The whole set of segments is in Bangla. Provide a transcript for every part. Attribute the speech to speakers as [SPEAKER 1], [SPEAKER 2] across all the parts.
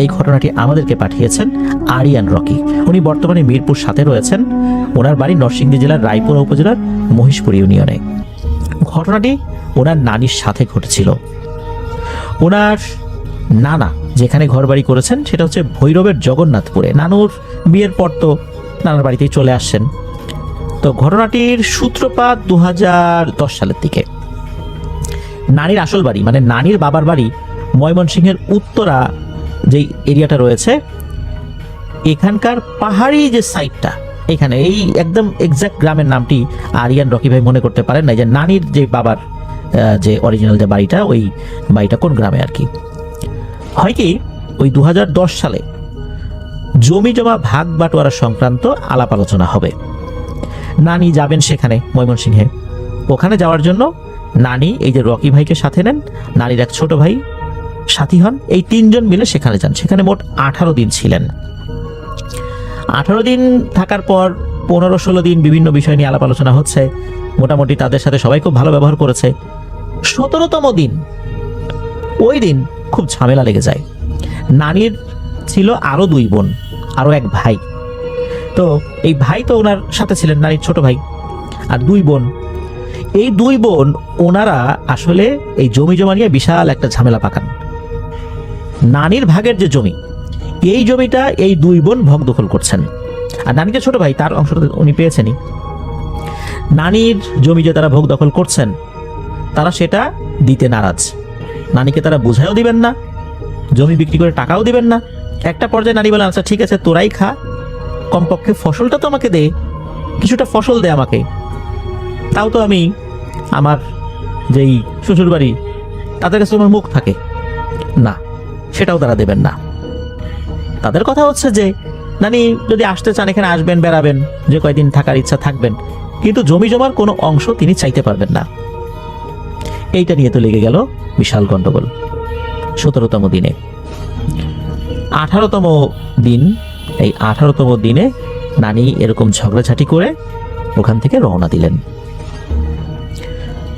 [SPEAKER 1] এই ঘটনাটি আমাদেরকে পাঠিয়েছেন আরিয়ান রকি। উনি বর্তমানে মিরপুর 7-এ রয়েছেন। ওনার বাড়ি নরসিংদী জেলার রায়পুরা উপজেলার মহিষপুর ইউনিয়নে। ঘটনাটি ওনার নানির সাথে ঘটেছিল। ওনার নানা যেখানে ঘর বাড়ি করেছেন সেটা হচ্ছে ভৈরবের জগন্নাথপুরে। নানুর বিয়ের পর তো নানার বাড়িতেই চলে আসছেন। তো ঘটনাটির সূত্রপাত 2010 সালের দিকে। নানির আসল বাড়ি মানে নানির বাবার বাড়ি ময়মনসিংহের উত্তরা যেই এরিয়াটা রয়েছে, এখানকার পাহাড়ি যে সাইডটা, এখানে এই একদম এক্সাক্ট গ্রামের নামটি আরিয়ান রকি ভাই মনে করতে পারেন না, যে নানির যে বাবার যে অরিজিনাল যে বাড়িটা, ওই বাড়িটা কোন গ্রামে আর কি। হয় কি, ওই 2010 সালে জমি জমা ভাগ বাটোয়ারা সংক্রান্ত আলাপ আলোচনা হবে। নানি যাবেন সেখানে ময়মনসিংহে। ওখানে যাওয়ার জন্য নানি এই যে রকি ভাইকে সাথে নেন, নানির এক ছোট ভাই সাথী হন, এই 3 জন মিলে সেখানে যান। সেখানে মোট 18 দিন ছিলেন। 18 দিন থাকার পর 15-16 দিন বিভিন্ন বিষয় নিয়ে আলাপ আলোচনা হচ্ছে। মোটামুটি তাদের সাথে সবাই খুব ভালো ব্যবহার করেছে। 17তম দিন, ওই দিন খুব ঝামেলা লেগে যায়। নানির ছিল আরো 2 বোন, আরো এক ভাই। তো এই ভাই তো ওনার সাথে ছিলেন, নানির ছোট ভাই, আর 2 বোন। এই 2 বোন ওনারা আসলে এই জমি জমা নিয়ে বিশাল একটা ঝামেলা পাকান। নানির ভাগের যে জমি, এই জমিটা এই 2 বোন ভোগ দখল করছেন। আর নানির যে ছোট ভাই, তার অংশটা উনি পেয়েছেনই। নানির জমি যে তারা ভোগ দখল করছেন, তারা সেটা দিতে নারাজ। নানিকে তারা বুঝাইও দিবেন না, জমি বিক্রি করে টাকাও দিবেন না। একটা পর্যায়ে নানি বলেন, আচ্ছা ঠিক আছে, তোরাই খা, কমপক্ষে ফসলটা তো আমাকে দে, কিছুটা ফসল দে আমাকে, তাও তো আমি আমার যেই শ্বশুর বাড়ি তাদের কাছে আমার মুখ থাকে না, সেটাও তারা দেবেন না। তাদের কথা হচ্ছে যে নানি যদি আসতে চান এখানে আসবেন, বেড়াবেন, যে কয়দিন থাকার ইচ্ছা থাকবেন, কিন্তু জমি জমার কোনো অংশ তিনি চাইতে পারবেন না। এইটা নিয়ে তো লেগে গেল বিশাল গন্ডগোল। 17তম দিনে 18তম দিন, এই 18তম দিনে নানি এরকম ঝগড়াঝাটি করে ওখান থেকে রওনা দিলেন।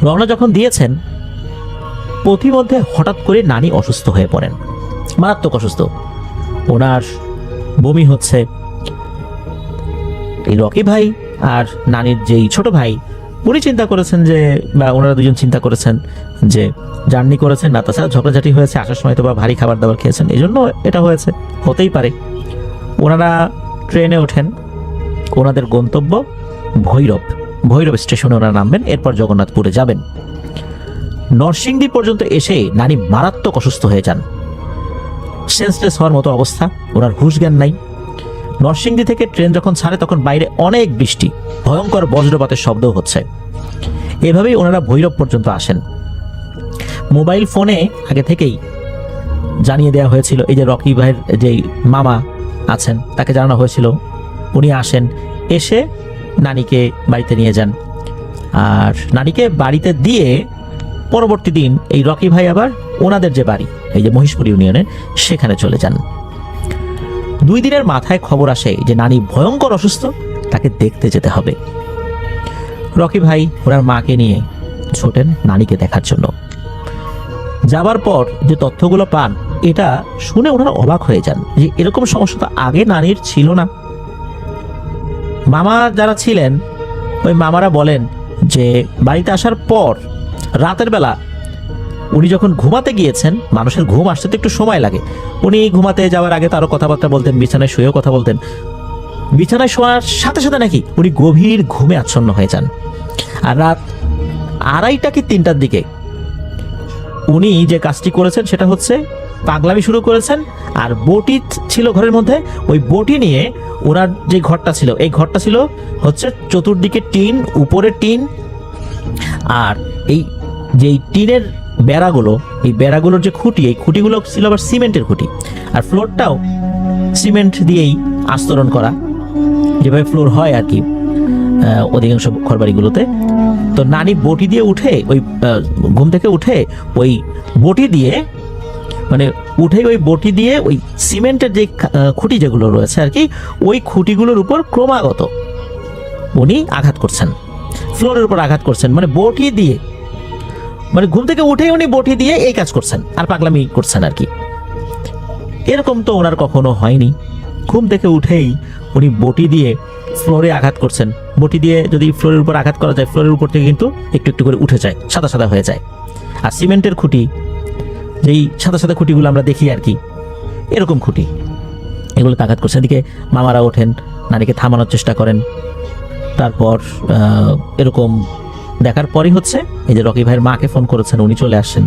[SPEAKER 1] রওনা যখন দিয়েছেন, পথিমধ্যে হঠাৎ করে নানি অসুস্থ হয়ে পড়েন, মারাত্মক অসুস্থ। ওনার বমি হচ্ছে। এই রকি ভাই আর নানির যেই ছোট ভাই, উনি চিন্তা করেছেন যে, বা ওনারা 2জন চিন্তা করেছেন যে জার্নি করেছেন না, তাছাড়া ঝগড়াঝাটি হয়েছে, আসার সময় তো বা ভারী খাবার দাবার খেয়েছেন, এই জন্য এটা হয়েছে, হতেই পারে। ওনারা ট্রেনে ওঠেন। ওনাদের গন্তব্য ভৈরব স্টেশনে ওনারা নামবেন, এরপর জগন্নাথপুরে যাবেন। নরসিংদী পর্যন্ত এসে নানি মারাত্মক অসুস্থ হয়ে যান, সেন্সলেস হওয়ার মতো অবস্থা, ওনার হুঁশ জ্ঞান নাই। নরসিংদী থেকে ট্রেন যখন ছাড়ে তখন বাইরে অনেক বৃষ্টি, ভয়ঙ্কর বজ্রপাতের শব্দ হচ্ছে। এভাবেই ওনারা ভৈরব পর্যন্ত আসেন। মোবাইল ফোনে আগে থেকেই জানিয়ে দেওয়া হয়েছিল, এই যে রকি ভাইয়ের যেই মামা আছেন তাকে জানানো হয়েছিল, উনি আসেন, এসে নানিকে বাড়িতে নিয়ে যান। আর নানিকে বাড়িতে দিয়ে পরবর্তী দিন এই রকি ভাই আবার ওনাদের যে বাড়ি, এই যে মহিষপুর ইউনিয়নে, সেখানে চলে যান। 2 দিনের মাথায় খবর আসে যে নানি ভয়ঙ্কর অসুস্থ, তাকে দেখতে যেতে হবে। রকি ভাই ওনার মাকে নিয়ে ছোটেন নানিকে দেখার জন্য। যাবার পর যে তথ্যগুলো পান, এটা শুনে ওনারা অবাক হয়ে যান যে এরকম সমস্যা তো আগে নানির ছিল না। মামা যারা ছিলেন, ওই মামারা বলেন যে বাড়িতে আসার পর রাতের বেলা উনি যখন ঘুমাতে গিয়েছেন, মানুষের ঘুম আসতে তো একটু সময় লাগে, উনি ঘুমাতে যাওয়ার আগে তারও কথাবার্তা বলতেন, বিছানায় শুয়েও কথা বলতেন। বিছানায় শোয়ার সাথে সাথে নাকি উনি গভীর ঘুমে আচ্ছন্ন হয়ে যান। আর রাত 2:30 কি 3টার দিকে উনি যে কাজটি করেছেন সেটা হচ্ছে পাগলামি শুরু করেছেন। আর বটি ছিল ঘরের মধ্যে, ওই বটি নিয়ে ওনার যে ঘরটা ছিল, এই ঘরটা ছিল হচ্ছে চতুর্দিকে টিন, উপরে টিন, আর এই যে টিনের বেড়াগুলো, এই বেড়াগুলোর যে খুঁটি, এই খুঁটিগুলো ছিল আবার সিমেন্টের খুঁটি, আর ফ্লোরটাও সিমেন্ট দিয়েই আস্তরণ করা, যেভাবে ফ্লোর হয় আর কি অধিকাংশ ঘরবাড়িগুলোতে। তো নানি বটি দিয়ে উঠে, ওই ঘুম থেকে উঠে ওই বটি দিয়ে, মানে উঠে ওই বটি দিয়ে ওই সিমেন্টের যে খুঁটি যেগুলো রয়েছে আর কি, ওই খুঁটিগুলোর উপর ক্রমাগত উনি আঘাত করছেন, ফ্লোরের উপর আঘাত করছেন, মানে বটি দিয়ে, মানে ঘুম থেকে উঠে উনি বটি দিয়ে এই কাজ করছেন আর পাগলামি করছেন আর কি। এরকম তো ওনার কখনো হয়নি। ঘুম থেকে উঠেই উনি বটি দিয়ে ফ্লোরে আঘাত করছেন। বটি দিয়ে যদি ফ্লোরের উপর আঘাত করা যায়, ফ্লোরের উপর থেকে কিন্তু একটু একটু করে উঠে যায়, সাদা সাদা হয়ে যায়। আর সিমেন্টের খুঁটি, যেই সাদা সাদা খুঁটিগুলো আমরা দেখি আর কি, এরকম খুঁটি, এগুলোতে আঘাত করছেন। এদিকে মামারা ওঠেন, নারীকে থামানোর চেষ্টা করেন। তারপর এরকম দেখার পরই হচ্ছে এই যে রকি ভাইয়ের মাকে ফোন করেছেন, উনি চলে আসছেন,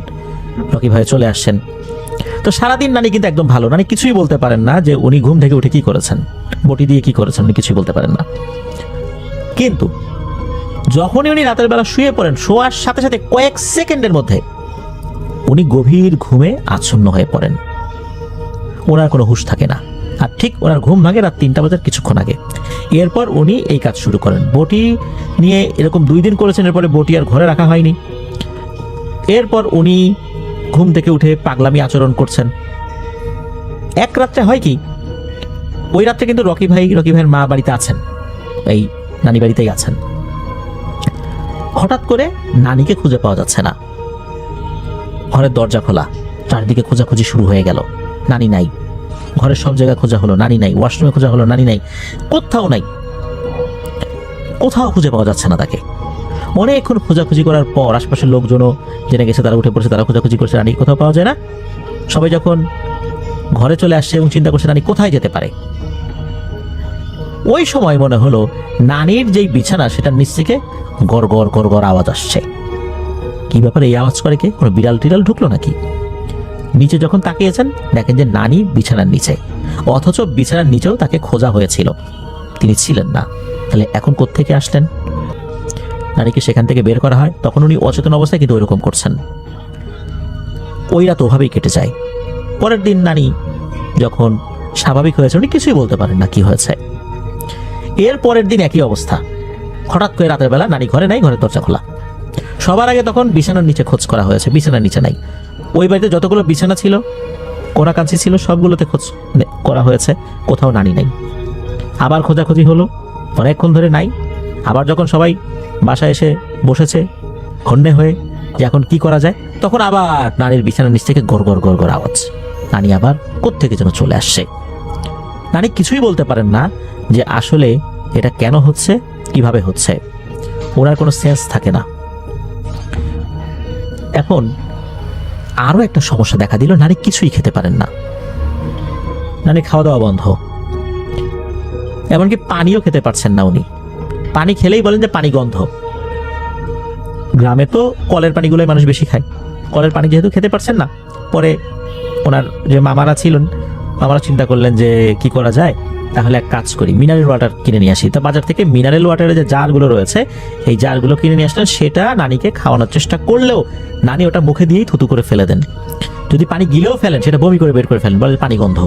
[SPEAKER 1] রকি ভাই চলে আসছেন। তো সারাদিন নানি কিন্তু একদম ভালো, নানি কিছুই বলতে পারেন না যে উনি ঘুম থেকে উঠে কি করেছেন, বটি দিয়ে কি করেছেন, উনি কিছুই বলতে পারেন না। কিন্তু যখনই উনি রাতের বেলা শুয়ে পড়েন, শোয়ার সাথে সাথে কয়েক সেকেন্ডের মধ্যে উনি গভীর ঘুমে আচ্ছন্ন হয়ে পড়েন। ওনার কোনো হুঁশ থাকে না। আর ঠিক ওনার ঘুম ভাঙে রাত 3টা বাজার কিছুক্ষণ আগে। এরপর উনি এই কাজ শুরু করেন। বটি নিয়ে এরকম 2 দিন করেছেন, এরপরে বটি আর ঘরে রাখা হয়নি। এরপর উনি ঘুম থেকে উঠে পাগলামি আচরণ করছেন। এক রাত্রে হয় কি, ওই রাত্রে কিন্তু রকি ভাইয়ের মা বাড়িতে আছেন, এই নানি বাড়িতেই আছেন। হঠাৎ করে নানিকে খুঁজে পাওয়া যাচ্ছে না। ঘরের দরজা খোলা, চারদিকে খোঁজাখুঁজি শুরু হয়ে গেল, নানি নাই। ঘরের সব জায়গায় খোঁজা হলো, নানি নাই। ওয়াশরুমে খোঁজা হলো, নানি নাই। কোথাও নাই, কোথাও খুঁজে পাওয়া যাচ্ছে না তাকে। অনেকক্ষণ খোঁজাখুঁজি করার পর আশপাশের লোকজনও জেনে গেছে, তারা উঠে পড়েছে, তারা খোঁজাখুঁজি করছে, নানি কোথাও পাওয়া যায় না। সবাই যখন ঘরে চলে আসছে এবং চিন্তা করছে নানি কোথায় যেতে পারে, ওই সময় মনে হলো নানির যেই বিছানা সেটার নিচ থেকে গড় গড় গড় গড় আওয়াজ আসছে। কি ব্যাপার, এই আওয়াজ করে কে? কোনো বিড়াল টিড়াল ঢুকলো নাকি? নিচে যখন তাকিয়েছেন দেখেন যে নানি বিছানার নিচে, অথচ বিছানার নিচেও তাকে খোঁজা হয়েছিল, তিনি ছিলেন না। তাহলে এখন কোত্থেকে আসলেন? নানিকে সেখান থেকে বের করা হয়, তখন উনি অচেতন অবস্থায় কিন্তু ওইরকম করছেন। ওই রাত ওভাবেই কেটে যায়। পরের দিন নানি যখন স্বাভাবিক হয়েছে, উনি কিছুই বলতে পারেন না কি হয়েছে। এর পরের দিন একই অবস্থা। হঠাৎ করে রাতের বেলা নানি ঘরে নাই, ঘরের দরজা খোলা। সবার আগে তখন বিছানার নিচে খোঁজ করা হয়েছে, বিছানার নিচে নাই। ওই বাড়িতে যতগুলো বিছানা ছিল, কোনাকাঞ্চি ছিল, সবগুলোতে খোঁজ করা হয়েছে, কোথাও নানি নাই। আবার খোঁজাখুঁজি হলো, অনেকক্ষণ ধরে নাই। আবার যখন সবাই বাসায় এসে বসেছে হন্যে হয়ে যে এখন কি করা যায়, তখন আবার নানির বিছানার নিচ থেকে গড় গড় গড় গড় আওয়াজ। নানি আবার কোত্থেকে যেন চলে আসছে। নানি কিছুই বলতে পারেন না যে আসলে এটা কেন হচ্ছে, কিভাবে হচ্ছে। ওনার কোনো সেন্স থাকে না। এখন আরো একটা সমস্যা দেখা দিল, নানি কিছুই খেতে পারেন না। নানি খাওয়া দাওয়া বন্ধ, এমনকি পানিও খেতে পারছেন না উনি। পানি খেলেই বলেন যে পানি গন্ধ। গ্রামে তো কলের পানিগুলোই মানুষ বেশি খায়, কলের পানি যেহেতু খেতে পারছেন না, পরে ওনার যে মামারা ছিলেন, মামারা চিন্তা করলেন যে কি করা যায়, তাহলে এক কাজ করি, মিনারেল ওয়াটার কিনে নিয়ে আসি। তো বাজার থেকে মিনারেল ওয়াটারের যে জারগুলো রয়েছে, এই জারগুলো কিনে নিয়ে আসলেন। সেটা নানিকে খাওয়ানোর চেষ্টা করলেও নানি ওটা মুখে দিয়েই থুতু করে ফেলে দেন। যদি পানি গিলেও ফেলেন, সেটা বমি করে বের করে ফেলেন, বলে পানি গন্ধ।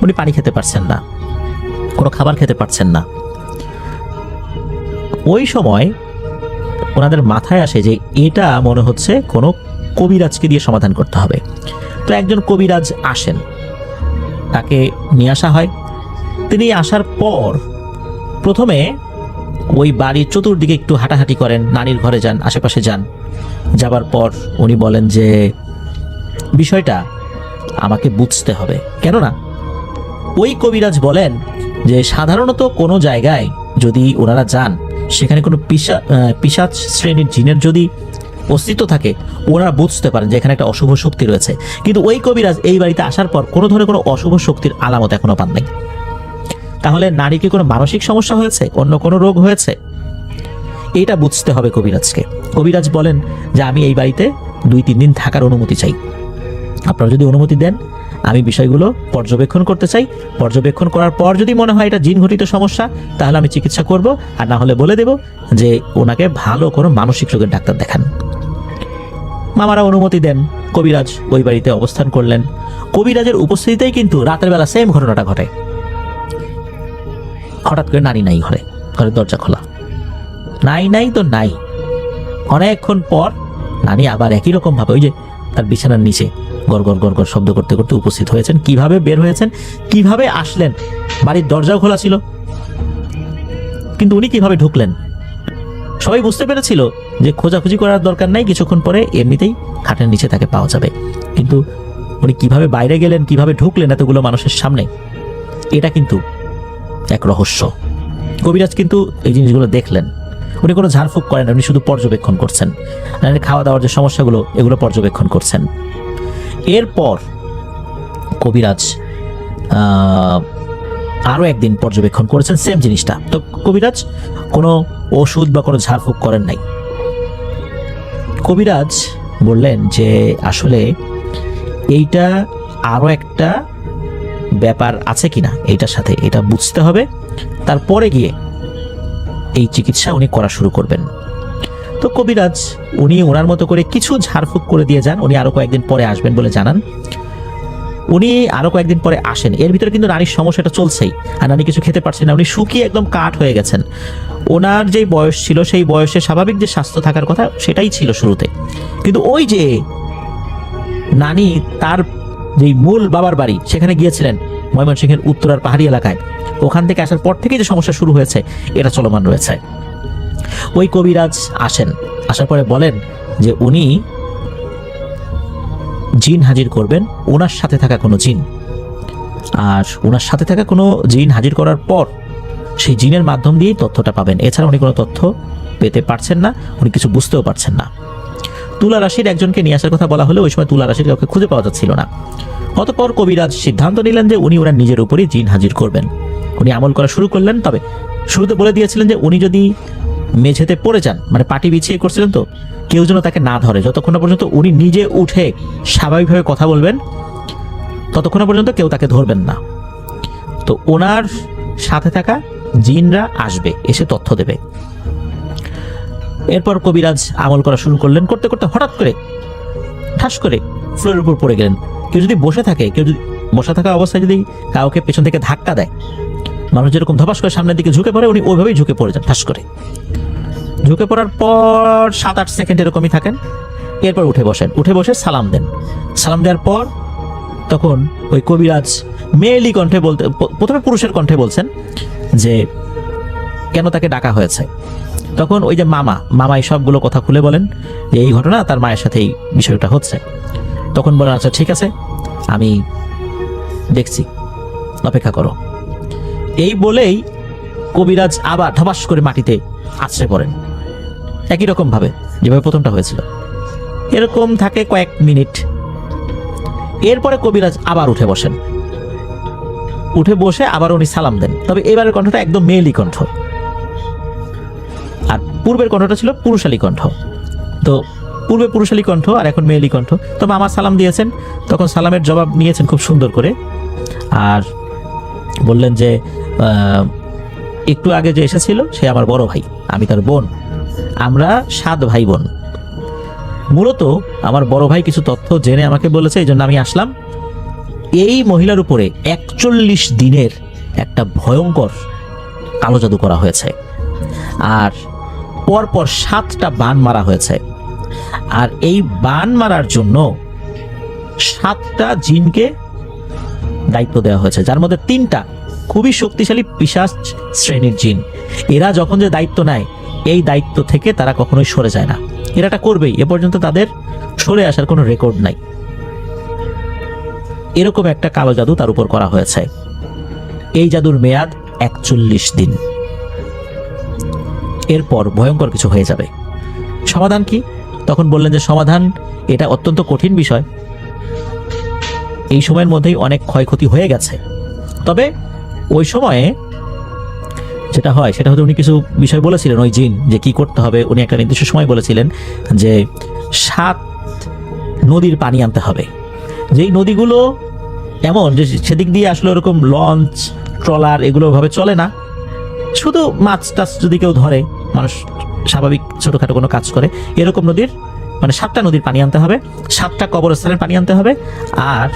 [SPEAKER 1] উনি পানি খেতে পারছেন না, কোনো খাবার খেতে পারছেন না। ওই সময় ওনাদের মাথায় আসে যে এটা মনে হচ্ছে কোনো কবিরাজকে দিয়ে সমাধান করতে হবে। তো একজন কবিরাজ আসেন, তাকে নিয়ে আসা হয়। তিনি আসার পর প্রথমে ওই বাড়ির চতুর্দিকে একটু হাঁটাহাঁটি করেন, নানির ঘরে যান, আশেপাশে যান। যাবার পর উনি বলেন যে বিষয়টা আমাকে বুঝতে হবে। কেননা ওই কবিরাজ বলেন যে সাধারণত কোনো জায়গায় যদি ওনারা যান, সেখানে কোনো পিশাচ শ্রেণীর জিনের যদি অস্তিত্ব থাকে, ওনারা বুঝতে পারেন যে এখানে একটা অশুভ শক্তি রয়েছে। কিন্তু ওই কবিরাজ এই বাড়িতে আসার পর কোনো ধরনের কোনো অশুভ শক্তির আলামত এখনো পান নাই। তাহলে নারীকে কোনো মানসিক সমস্যা হয়েছে, অন্য কোনো রোগ হয়েছে, এটা বুঝতে হবে কবিরাজকে। কবিরাজ বলেন যে আমি এই বাড়িতে 2-3 দিন থাকার অনুমতি চাই। আপনারা যদি অনুমতি দেন, আমি বিষয়গুলো পর্যবেক্ষণ করতে চাই। পর্যবেক্ষণ করার পর যদি মনে হয় এটা জিন ঘটিত সমস্যা, তাহলে আমি চিকিৎসা করব, আর না হলে বলে দেব যে ওনাকে ভালো কোনো মানসিক রোগের ডাক্তার দেখান। মামারা অনুমতি দেন, কবিরাজ ওই বাড়িতে অবস্থান করলেন। কবিরাজের উপস্থিতিতেই কিন্তু রাতের বেলা সেম ঘটনাটা ঘটে। হঠাৎ করে নানি নাই ঘরে, ঘরের দরজা খোলা, নাই তো নাই। অনেকক্ষণ পর নানি আবার একই রকম ভাবে ওই যে তার বিছানার নিচে গড় গড় গড় গড় শব্দ করতে করতে উপস্থিত হয়েছেন। কিভাবে বের হয়েছেন, কিভাবে আসলেন? বাড়ির দরজাও খোলা ছিল, কিন্তু উনি কিভাবে ঢুকলেন? সবাই বুঝতে পেরেছিল যে খোঁজাখুঁজি করার দরকার নাই, কিছুক্ষণ পরে এমনিতেই খাটের নিচে তাকে পাওয়া যাবে। কিন্তু উনি কিভাবে বাইরে গেলেন, কিভাবে ঢুকলেন এতগুলো মানুষের সামনে, এটা কিন্তু এক রহস্য। কবিরাজ কিন্তু এই জিনিসগুলো দেখলেন। উনি কোনো ঝাড়ফুঁক করেন, উনি শুধু পর্যবেক্ষণ করছেন, খাওয়া দাওয়ার যে সমস্যাগুলো এগুলো পর্যবেক্ষণ করছেন। এরপর কবিরাজ আরো একদিন পর্যবেক্ষণ করেছেন সেম জিনিসটা। তো কবিরাজ কোনো ওষুধ বা কোনো ঝাড়ফুঁক করেন নাই। কবিরাজ বললেন যে আসলে এইটা আরো একটা ব্যাপার আছে কিনা এইটার সাথে, এটা বুঝতে হবে, তারপরে গিয়ে এই চিকিৎসা উনি করা শুরু করবেন। তো কবিরাজ উনি ওনার মতো করে কিছু ঝাড়ফুঁক করে দিয়ে যান। উনি আরো কয়েকদিন পরে আসবেন বলে জানান। উনি আরো কয়েকদিন পরে আসেন। এর ভিতরে কিন্তু নারীর সমস্যাটা চলছেই, আর নারী কিছু খেতে পারছেন না। উনি শুকিয়ে একদম কাঠ হয়ে গেছেন। ওনার যেই বয়স ছিল সেই বয়সে স্বাভাবিক যে স্বাস্থ্য থাকার কথা সেটাই ছিল শুরুতে, কিন্তু ওই যে নানি তার যেই মূল বাবার বাড়ি সেখানে গিয়েছিলেন ময়মনসিংহের উত্তরার পাহাড়ি এলাকায়, ওখান থেকে আসার পর থেকে যে সমস্যা শুরু হয়েছে এটা চলমান রয়েছে। ওই কবিরাজ আসেন, আসার পরে বলেন যে উনি জিন হাজির করবেন, ওনার সাথে থাকা কোনো জিন, আর ওনার সাথে থাকা কোনো জিন হাজির করার পর সেই জিনের মাধ্যম দিয়েই তথ্যটা পাবেন। এছাড়া উনি কোনো তথ্য পেতে পারছেন না, উনি কিছু বুঝতেও পারছেন না। তুলা রাশির একজনকে নিয়ে আসার কথা বলা হলে ওই সময় তুলা রাশির কাউকে খুঁজে পাওয়া যাচ্ছিল না। অতঃপর কবিরাজ সিদ্ধান্ত নিলেন যে উনি ওনার নিজের উপরই জিন হাজির করবেন। উনি আমল করা শুরু করলেন। তবে শুরুতে বলে দিয়েছিলেন যে উনি যদি মেঝেতে পড়ে যান, মানে পাটি বিছিয়ে করছিলেন, তো কেউ যেন তাকে না ধরে। যতক্ষণ না পর্যন্ত উনি নিজে উঠে স্বাভাবিকভাবে কথা বলবেন ততক্ষণ পর্যন্ত কেউ তাকে ধরবেন না। তো ওনার সাথে থাকা জিনরা আসবে, এসে তথ্য দেবে। এরপর কবিরাজ আমল করা শুরু করলেন। করতে করতে হঠাৎ করে ঠাস করে ফ্লোরের উপর পড়ে গেলেন। কেউ যদি বসে থাকে, কেউ যদি বসে থাকা অবস্থায় যদি কাউকে পেছন থেকে ধাক্কা দেয়, মানুষ যেরকম ধপাস করে সামনের দিকে ঝুঁকে পড়ে, উনি ওইভাবেই ঝুঁকে পড়ে যান। ঠাস করে ঝুঁকে পড়ার পর 7-8 সেকেন্ড এরকমই থাকেন। এরপর উঠে বসেন, উঠে বসে সালাম দেন। সালাম দেওয়ার পর তখন ওই কবিরাজ মেয়েলি কণ্ঠে বলতে, প্রথমে পুরুষের কণ্ঠে বলছেন যে কেন তাকে ডাকা হয়েছে। তখন ওই যে মামাই সবগুলো কথা খুলে বলেন যে এই ঘটনা তার মায়ের সাথে এই বিষয়টা হচ্ছে। তখন বলেন আচ্ছা ঠিক আছে, আমি দেখছি, অপেক্ষা করো। এই বলেই কবিরাজ আবার ধপাস করে মাটিতে আছড়ে পড়েন, একই রকম ভাবে যেভাবে প্রথমটা হয়েছিল। এরকম থাকে কয়েক মিনিট। এরপরে কবিরাজ আবার উঠে বসেন, উঠে বসে আবার উনি সালাম দেন। তবে এবারের কণ্ঠটা একদম মেয়েলি কণ্ঠ, আর পূর্বের কণ্ঠটা ছিল পুরুষালী কণ্ঠ। তো পূর্বে পুরুষালী কণ্ঠ আর এখন মেয়েলি কণ্ঠ। তো মামা সালাম দিয়েছেন, তখন সালামের জবাব নিয়েছেন খুব সুন্দর করে, আর বললেন যে একটু আগে যে এসেছিল সে আমার বড় ভাই, আমি তার বোন, আমরা 7 ভাই বোন। মূলত আমার বড় ভাই কিছু তথ্য জেনে আমাকে বলেছে, এই জন্য আমি আসলাম। এই মহিলার উপরে 41 দিনের একটা ভয়ঙ্কর কালো জাদু করা হয়েছে, আর পরপর 7টা বান মারা হয়েছে। আর এই বান মারার জন্য 7টা জিনকে দায়িত্ব দেওয়া হয়েছে, যার মধ্যে 3টা খুবই শক্তিশালী পিশাচ শ্রেণীর জিন। এরা যখন যে দায়িত্ব নেয়, এই দায়িত্ব থেকে তারা কখনোই সরে যায় না। এরা এটা করবেই, এ পর্যন্ত তাদের সরে আসার কোনো রেকর্ড নাই। এরকম একটা কালো জাদু তার উপর করা হয়েছে। এই জাদুর মেয়াদ 41 দিন। এরপর ভয়ঙ্কর কিছু হয়ে যাবে। সমাধান কি? তখন বললেন যে সমাধান এটা অত্যন্ত কঠিন বিষয়, এই সময়ের মধ্যেই অনেক ক্ষয়ক্ষতি হয়ে গেছে। তবে ওই সময়ে যেটা হয় সেটা হচ্ছে উনি কিছু বিষয় বলেছিলেন ওই জিন যে কি করতে হবে। উনি একটা নির্দিষ্ট সময় বলেছিলেন যে 7 নদীর পানি আনতে হবে, যেই নদীগুলো এমন যে সেদিক দিয়ে আসলে ওরকম লঞ্চ ট্রলার এগুলো ভাবে চলে না, শুধু মাছ টাছ যদি কেউ ধরে, মানুষ স্বাভাবিক ছোটখাটো কোনো কাজ করে, এরকম নদীর, মানে 7টা নদীর পানি আনতে হবে, 7টা কবরস্থানের পানি আনতে হবে, আর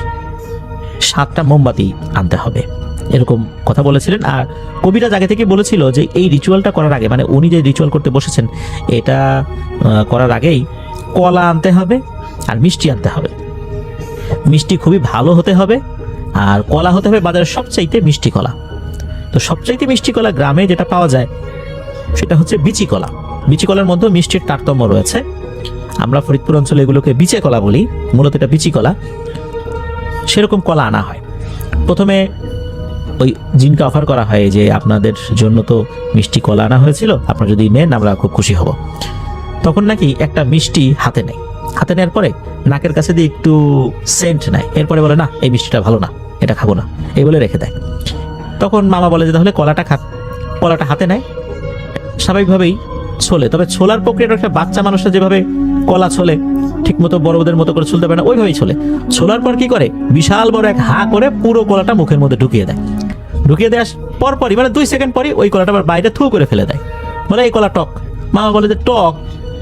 [SPEAKER 1] 7টা মোমবাতি আনতে হবে, এরকম কথা বলেছিলেন। আর কবিরাজ আগে থেকে বলেছিল যে এই রিচুয়ালটা করার আগে, মানে উনি যে রিচুয়াল করতে বসেছেন এটা করার আগেই কলা আনতে হবে আর মিষ্টি আনতে হবে। মিষ্টি খুবই ভালো হতে হবে, আর কলা হতে হবে বাজারের সবচাইতে মিষ্টি কলা। তো সবচাইতে মিষ্টি কলা গ্রামে যেটা পাওয়া যায় সেটা হচ্ছে বিচি কলা। বিচি কলার মধ্যে মিষ্টির তারতম্য রয়েছে। আমরা ফরিদপুর অঞ্চলে এগুলোকে বিচে কলা বলি, মূলত এটা বিচি কলা। সেরকম কলা আনা হয়। প্রথমে ওই জিনকে অফার করা হয় যে আপনাদের জন্য তো মিষ্টি কলা আনা হয়েছিল, আপনারা যদি নেন আমরা খুব খুশি হব। তখন নাকি একটা মিষ্টি হাতে নেয়, হাতে নেওয়ার পরে নাকের কাছে দিয়ে একটু সেন্ট নেয়, এরপরে বলে না এই মিষ্টিটা ভালো না, এটা খাবো না, এই বলে রেখে দেয়। তখন মামা বলে যে তাহলে কলাটা খা। কলাটা হাতে নেয়, স্বাভাবিকভাবেই ছোলে, তবে ছোলার প্রক্রিয়াটা একটা বাচ্চা মানুষরা যেভাবে কলা ছোলে ঠিক মতো বড়দের মতো করে ছুলতে পারে না, ওইভাবেই ছোলে। ছোলার পর কি করে, বিশাল বড় এক হা করে পুরো কলাটা মুখের মধ্যে ঢুকিয়ে দেয়। ঢুকিয়ে দেওয়ার পরপরই মানে 2 সেকেন্ড পরই ওই কলাটা আবার বাইরে থু করে ফেলে দেয়, বলে এই কলা টক। মামা বলে যে টক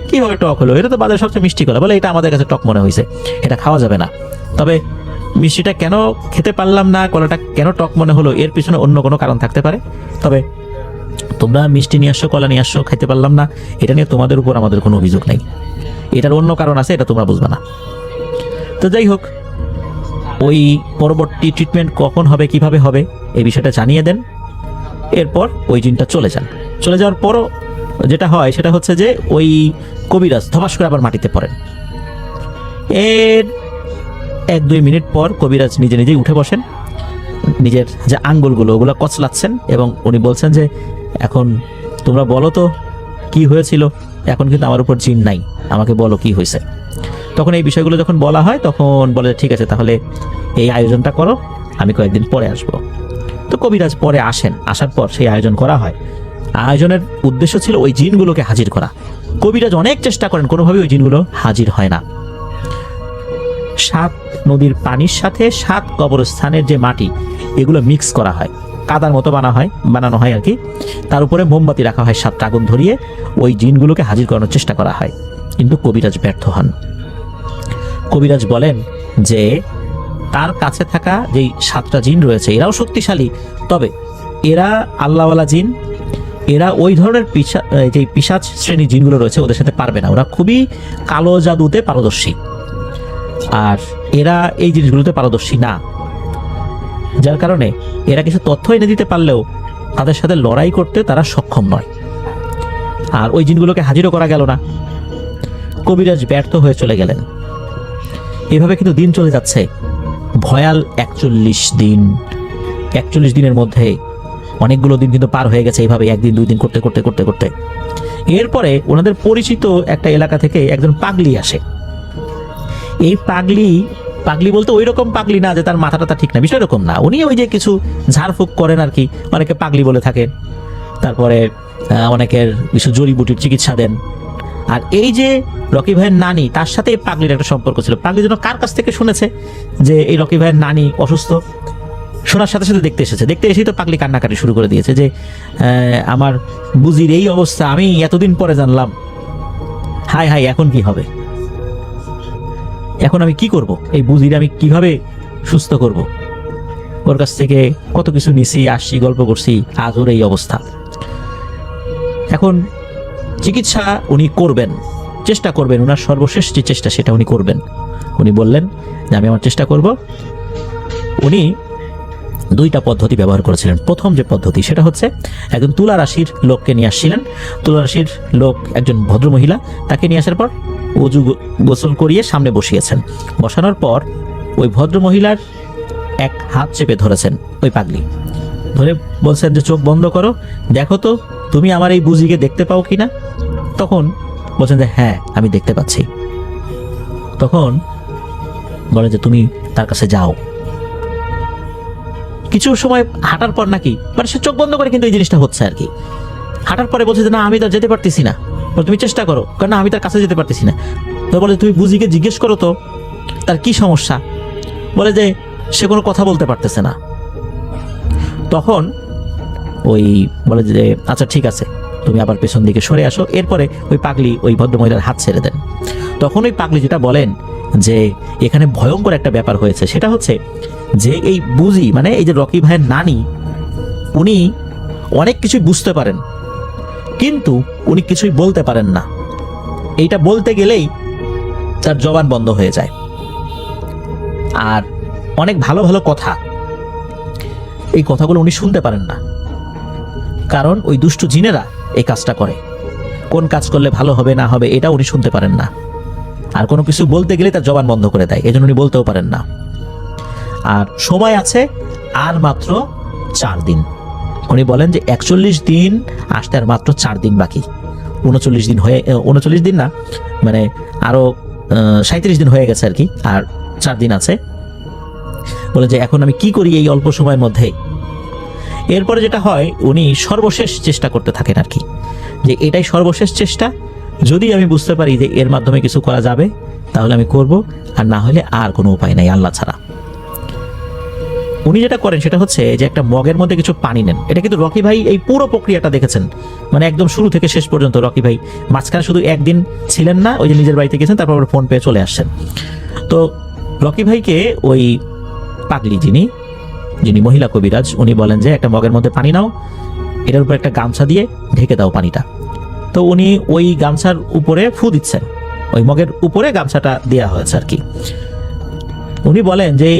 [SPEAKER 1] কিভাবে টক হলো, এটা তো বাজারে সবচেয়ে মিষ্টি কলা। বলে এটা আমাদের কাছে টক মনে হয়েছে, এটা খাওয়া যাবে না। তবে মিষ্টিটা কেন খেতে পারলাম না, কলাটা কেন টক মনে হলো, এর পিছনে অন্য কোনো কারণ থাকতে পারে। তবে তোমরা মিষ্টি নিয়ে আসছো, কলা নিয়ে আসছো, খাইতে পারলাম না, এটা নিয়ে তোমাদের উপর আমাদের কোনো অভিযোগ নেই, এটার অন্য কারণ আছে, এটা তোমরা বুঝবে না। তো যাই হোক, ওই পরবর্তী ট্রিটমেন্ট কখন হবে কিভাবে হবে এই বিষয়টা জানিয়ে দেন। এরপর ওই জিনটা চলে যান। চলে যাওয়ার পরও যেটা হয় সেটা হচ্ছে যে ওই কবিরাজ ধপাস করে আবার মাটিতে পড়েন। এর 1-2 মিনিট পর কবিরাজ নিজে নিজেই উঠে বসেন, নিজের যে আঙ্গুলগুলো ওগুলো কচলাচ্ছেন এবং উনি বলছেন যে এখন তোমরা বলো তো কি হয়েছিল, এখন কিন্তু আমার উপর জিন নাই, আমাকে বলো কি হয়েছে। তখন এই বিষয়গুলো যখন বলা হয় তখন বলে ঠিক আছে তাহলে এই আয়োজনটা করো, আমি কয়েকদিন পরে আসবো। তো কবিরাজ পরে আসেন, আসার পর সেই আয়োজন করা হয়। আয়োজনের উদ্দেশ্য ছিল ওই জিনগুলোকে হাজির করা। কবিরাজ অনেক চেষ্টা করেন, কোনোভাবেই ওই জিনগুলো হাজির হয় না। 7 নদীর পানির সাথে 7 কবরস্থানের যে মাটি এগুলো মিক্স করা হয়, কাদার মতো বানানো হয় আর কি। তার উপরে মোমবাতি রাখা হয়, 7টা আগুন ধরিয়ে ওই জিনগুলোকে হাজির করানোর চেষ্টা করা হয়, কিন্তু কবিরাজ ব্যর্থ হন। কবিরাজ বলেন যে তার কাছে থাকা যেই 7টা জিন রয়েছে এরাও শক্তিশালী, তবে এরা আল্লাহওয়ালা জিন, এরা ওই ধরনের যে পিশাচ শ্রেণীর জিনগুলো রয়েছে ওদের সাথে পারবে না, ওরা খুবই কালো জাদুতে পারদর্শী, আর এরা এই জিনিসগুলোতে পারদর্শী না। যার কারণে এরা কিছু তথ্য এনে দিতে পারলেও তাদের সাথে লড়াই করতে তারা সক্ষম নয়, আর ওই জিনগুলোকে হাজিরও করা গেল না। কবিরাজ ব্যর্থ হয়ে চলে গেলেন। এভাবে কিন্তু দিন চলে যাচ্ছে, ভয়াল 41 দিন। 41 দিনের মধ্যে অনেকগুলো দিন কিন্তু পার হয়ে গেছে এইভাবে 1 দিন 2 দিন করতে করতে করতে করতে। এরপরে ওনাদের পরিচিত একটা এলাকা থেকে একজন পাগলি আসে। এই পাগলি বলতে ওই রকম পাগলি না যে তার মাথাটা ঠিক না, বিষয় এরকম না, উনি ওই যে কিছু ঝাড়ফুঁক করেন আর কি, অনেকে পাগলি বলে থাকেন। তারপরে অনেকের কিছু জড়িবুটির চিকিৎসা দেন। আর এই যে রকি ভাইয়ের নানি, তার সাথে এই পাগলির একটা সম্পর্ক ছিল। পাগলি যেন কার কাছ থেকে শুনেছে যে এই রকি ভাইয়ের নানি অসুস্থ, শোনার সাথে সাথে দেখতে এসেই তো পাগলি কান্নাকাটি শুরু করে দিয়েছে যে আমার বুঝির এই অবস্থা, আমি এতদিন পরে জানলাম, হাই হাই এখন কি হবে, এখন আমি কি করব, এই বুঝির আমি কিভাবে সুস্থ করব। ওর কাছ থেকে কত কিছু নিছি, আসছি, গল্প করছি, আজ ওর এই অবস্থা। এখন চিকিৎসা উনি করবেন, চেষ্টা করবেন, ওনার সর্বশেষ যে চেষ্টা সেটা উনি করবেন। উনি বললেন যে আমি আমার চেষ্টা করব। উনি 2টা পদ্ধতি ব্যবহার করেছিলেন। প্রথম যে পদ্ধতি সেটা হচ্ছে একজন তুলা রাশির লোককে নিয়ে আসছিলেন। তুলা রাশির লোক একজন ভদ্রমহিলা, তাকে নিয়ে আসার পর অজু গোসল করিয়ে সামনে বসিয়েছেন। বসানোর পর ওই ভদ্রমহিলার এক হাত চেপে ধরেছেন ওই পাগলি, ধরে বলছেন যে চোখ বন্ধ করো, দেখো তো তুমি আমার এই বুঝিকে দেখতে পাও কিনা। তখন বলছেন যে হ্যাঁ আমি দেখতে পাচ্ছি। তখন বলে যে তুমি তার কাছে যাও। কিছু সময় হাঁটার পর নাকি মানে সে চোখ বন্ধ করে কিন্তু এই জিনিসটা হচ্ছে আর কি। হাঁটার পরে বলছে যে না আমি তো যেতে পারতেছি না, তুমি চেষ্টা করো, কারণ আমি তার কাছে যেতে পারতেছি না। তো বলে তুমি বুঝিকে জিজ্ঞেস করো তো তার কি সমস্যা। বলে যে সে কোনো কথা বলতে পারতেছে না। তখন ওই বলে যে আচ্ছা ঠিক আছে, তুমি আবার পেছন দিকে সরে আসো। এরপরে ওই পাগলি ওই ভদ্রমহিলার হাত ছেড়ে দেন। তখন ওই পাগলি যেটা বলেন যে এখানে ভয়ঙ্কর একটা ব্যাপার হয়েছে, সেটা হচ্ছে যে এই বুঝি মানে এই যে রকি ভাইয়ের নানি, উনি অনেক কিছুই বুঝতে পারেন কিন্তু উনি কিছুই বলতে পারেন না। এইটা বলতে গেলেই তার জবান বন্ধ হয়ে যায়। আর অনেক ভালো ভালো কথা, এই কথাগুলো উনি শুনতে পারেন না, কারণ ওই দুষ্টু জিনেরা এই কাজটা করে। কোন কাজ করলে ভালো হবে না হবে এটা উনি শুনতে পারেন না। আর কোনো কিছু বলতে গেলে তার জবান বন্ধ করে দেয়, এজন্য উনি বলতেও পারেন না। আর সময় আছে আর মাত্র 4 দিন। উনি বলেন যে 41 দিন আসতে আর মাত্র 4 দিন বাকি। 39 দিন হয়ে 39 দিন না, মানে আরো 37 দিন হয়ে গেছে আর কি, আর 4 দিন আছে। বলে যে এখন আমি কি করি এই অল্প সময়ের মধ্যে। এরপরে যেটা হয়, উনি সর্বশেষ চেষ্টা করতে থাকেন আর কি, যে এটাই সর্বশেষ চেষ্টা, যদি আমি বুঝতে পারি যে এর মাধ্যমে কিছু করা যাবে তাহলে আমি করব, আর না হলে আর কোনো উপায় নাই আল্লাহ ছাড়া। উনি যেটা করেন সেটা হচ্ছে যে একটা মগের মধ্যে কিছু পানি নেন। এটা কিন্তু রকি ভাই এই পুরো প্রক্রিয়াটা দেখেছেন, মানে একদম শুরু থেকে শেষ পর্যন্ত। রকি ভাই মাঝখানে শুধু একদিন ছিলেন না, ওই যে নিজের বাড়িতে গেছেন, তারপর ফোন পেয়ে চলে আসছেন। তো রকি ভাইকে ওই পাগলি যিনি মহিলা কবিরাজ, উনি বলেন যে একটা মগের মধ্যে পানি নাও, এটার উপর একটা গামছা দিয়ে ঢেকে দাও পানিটা। তো উনি ওই গামছার উপরে ফু দিচ্ছেন, ওই মগের উপরে গামছাটা দেওয়া হয়েছে আর কি। উনি বলেন যে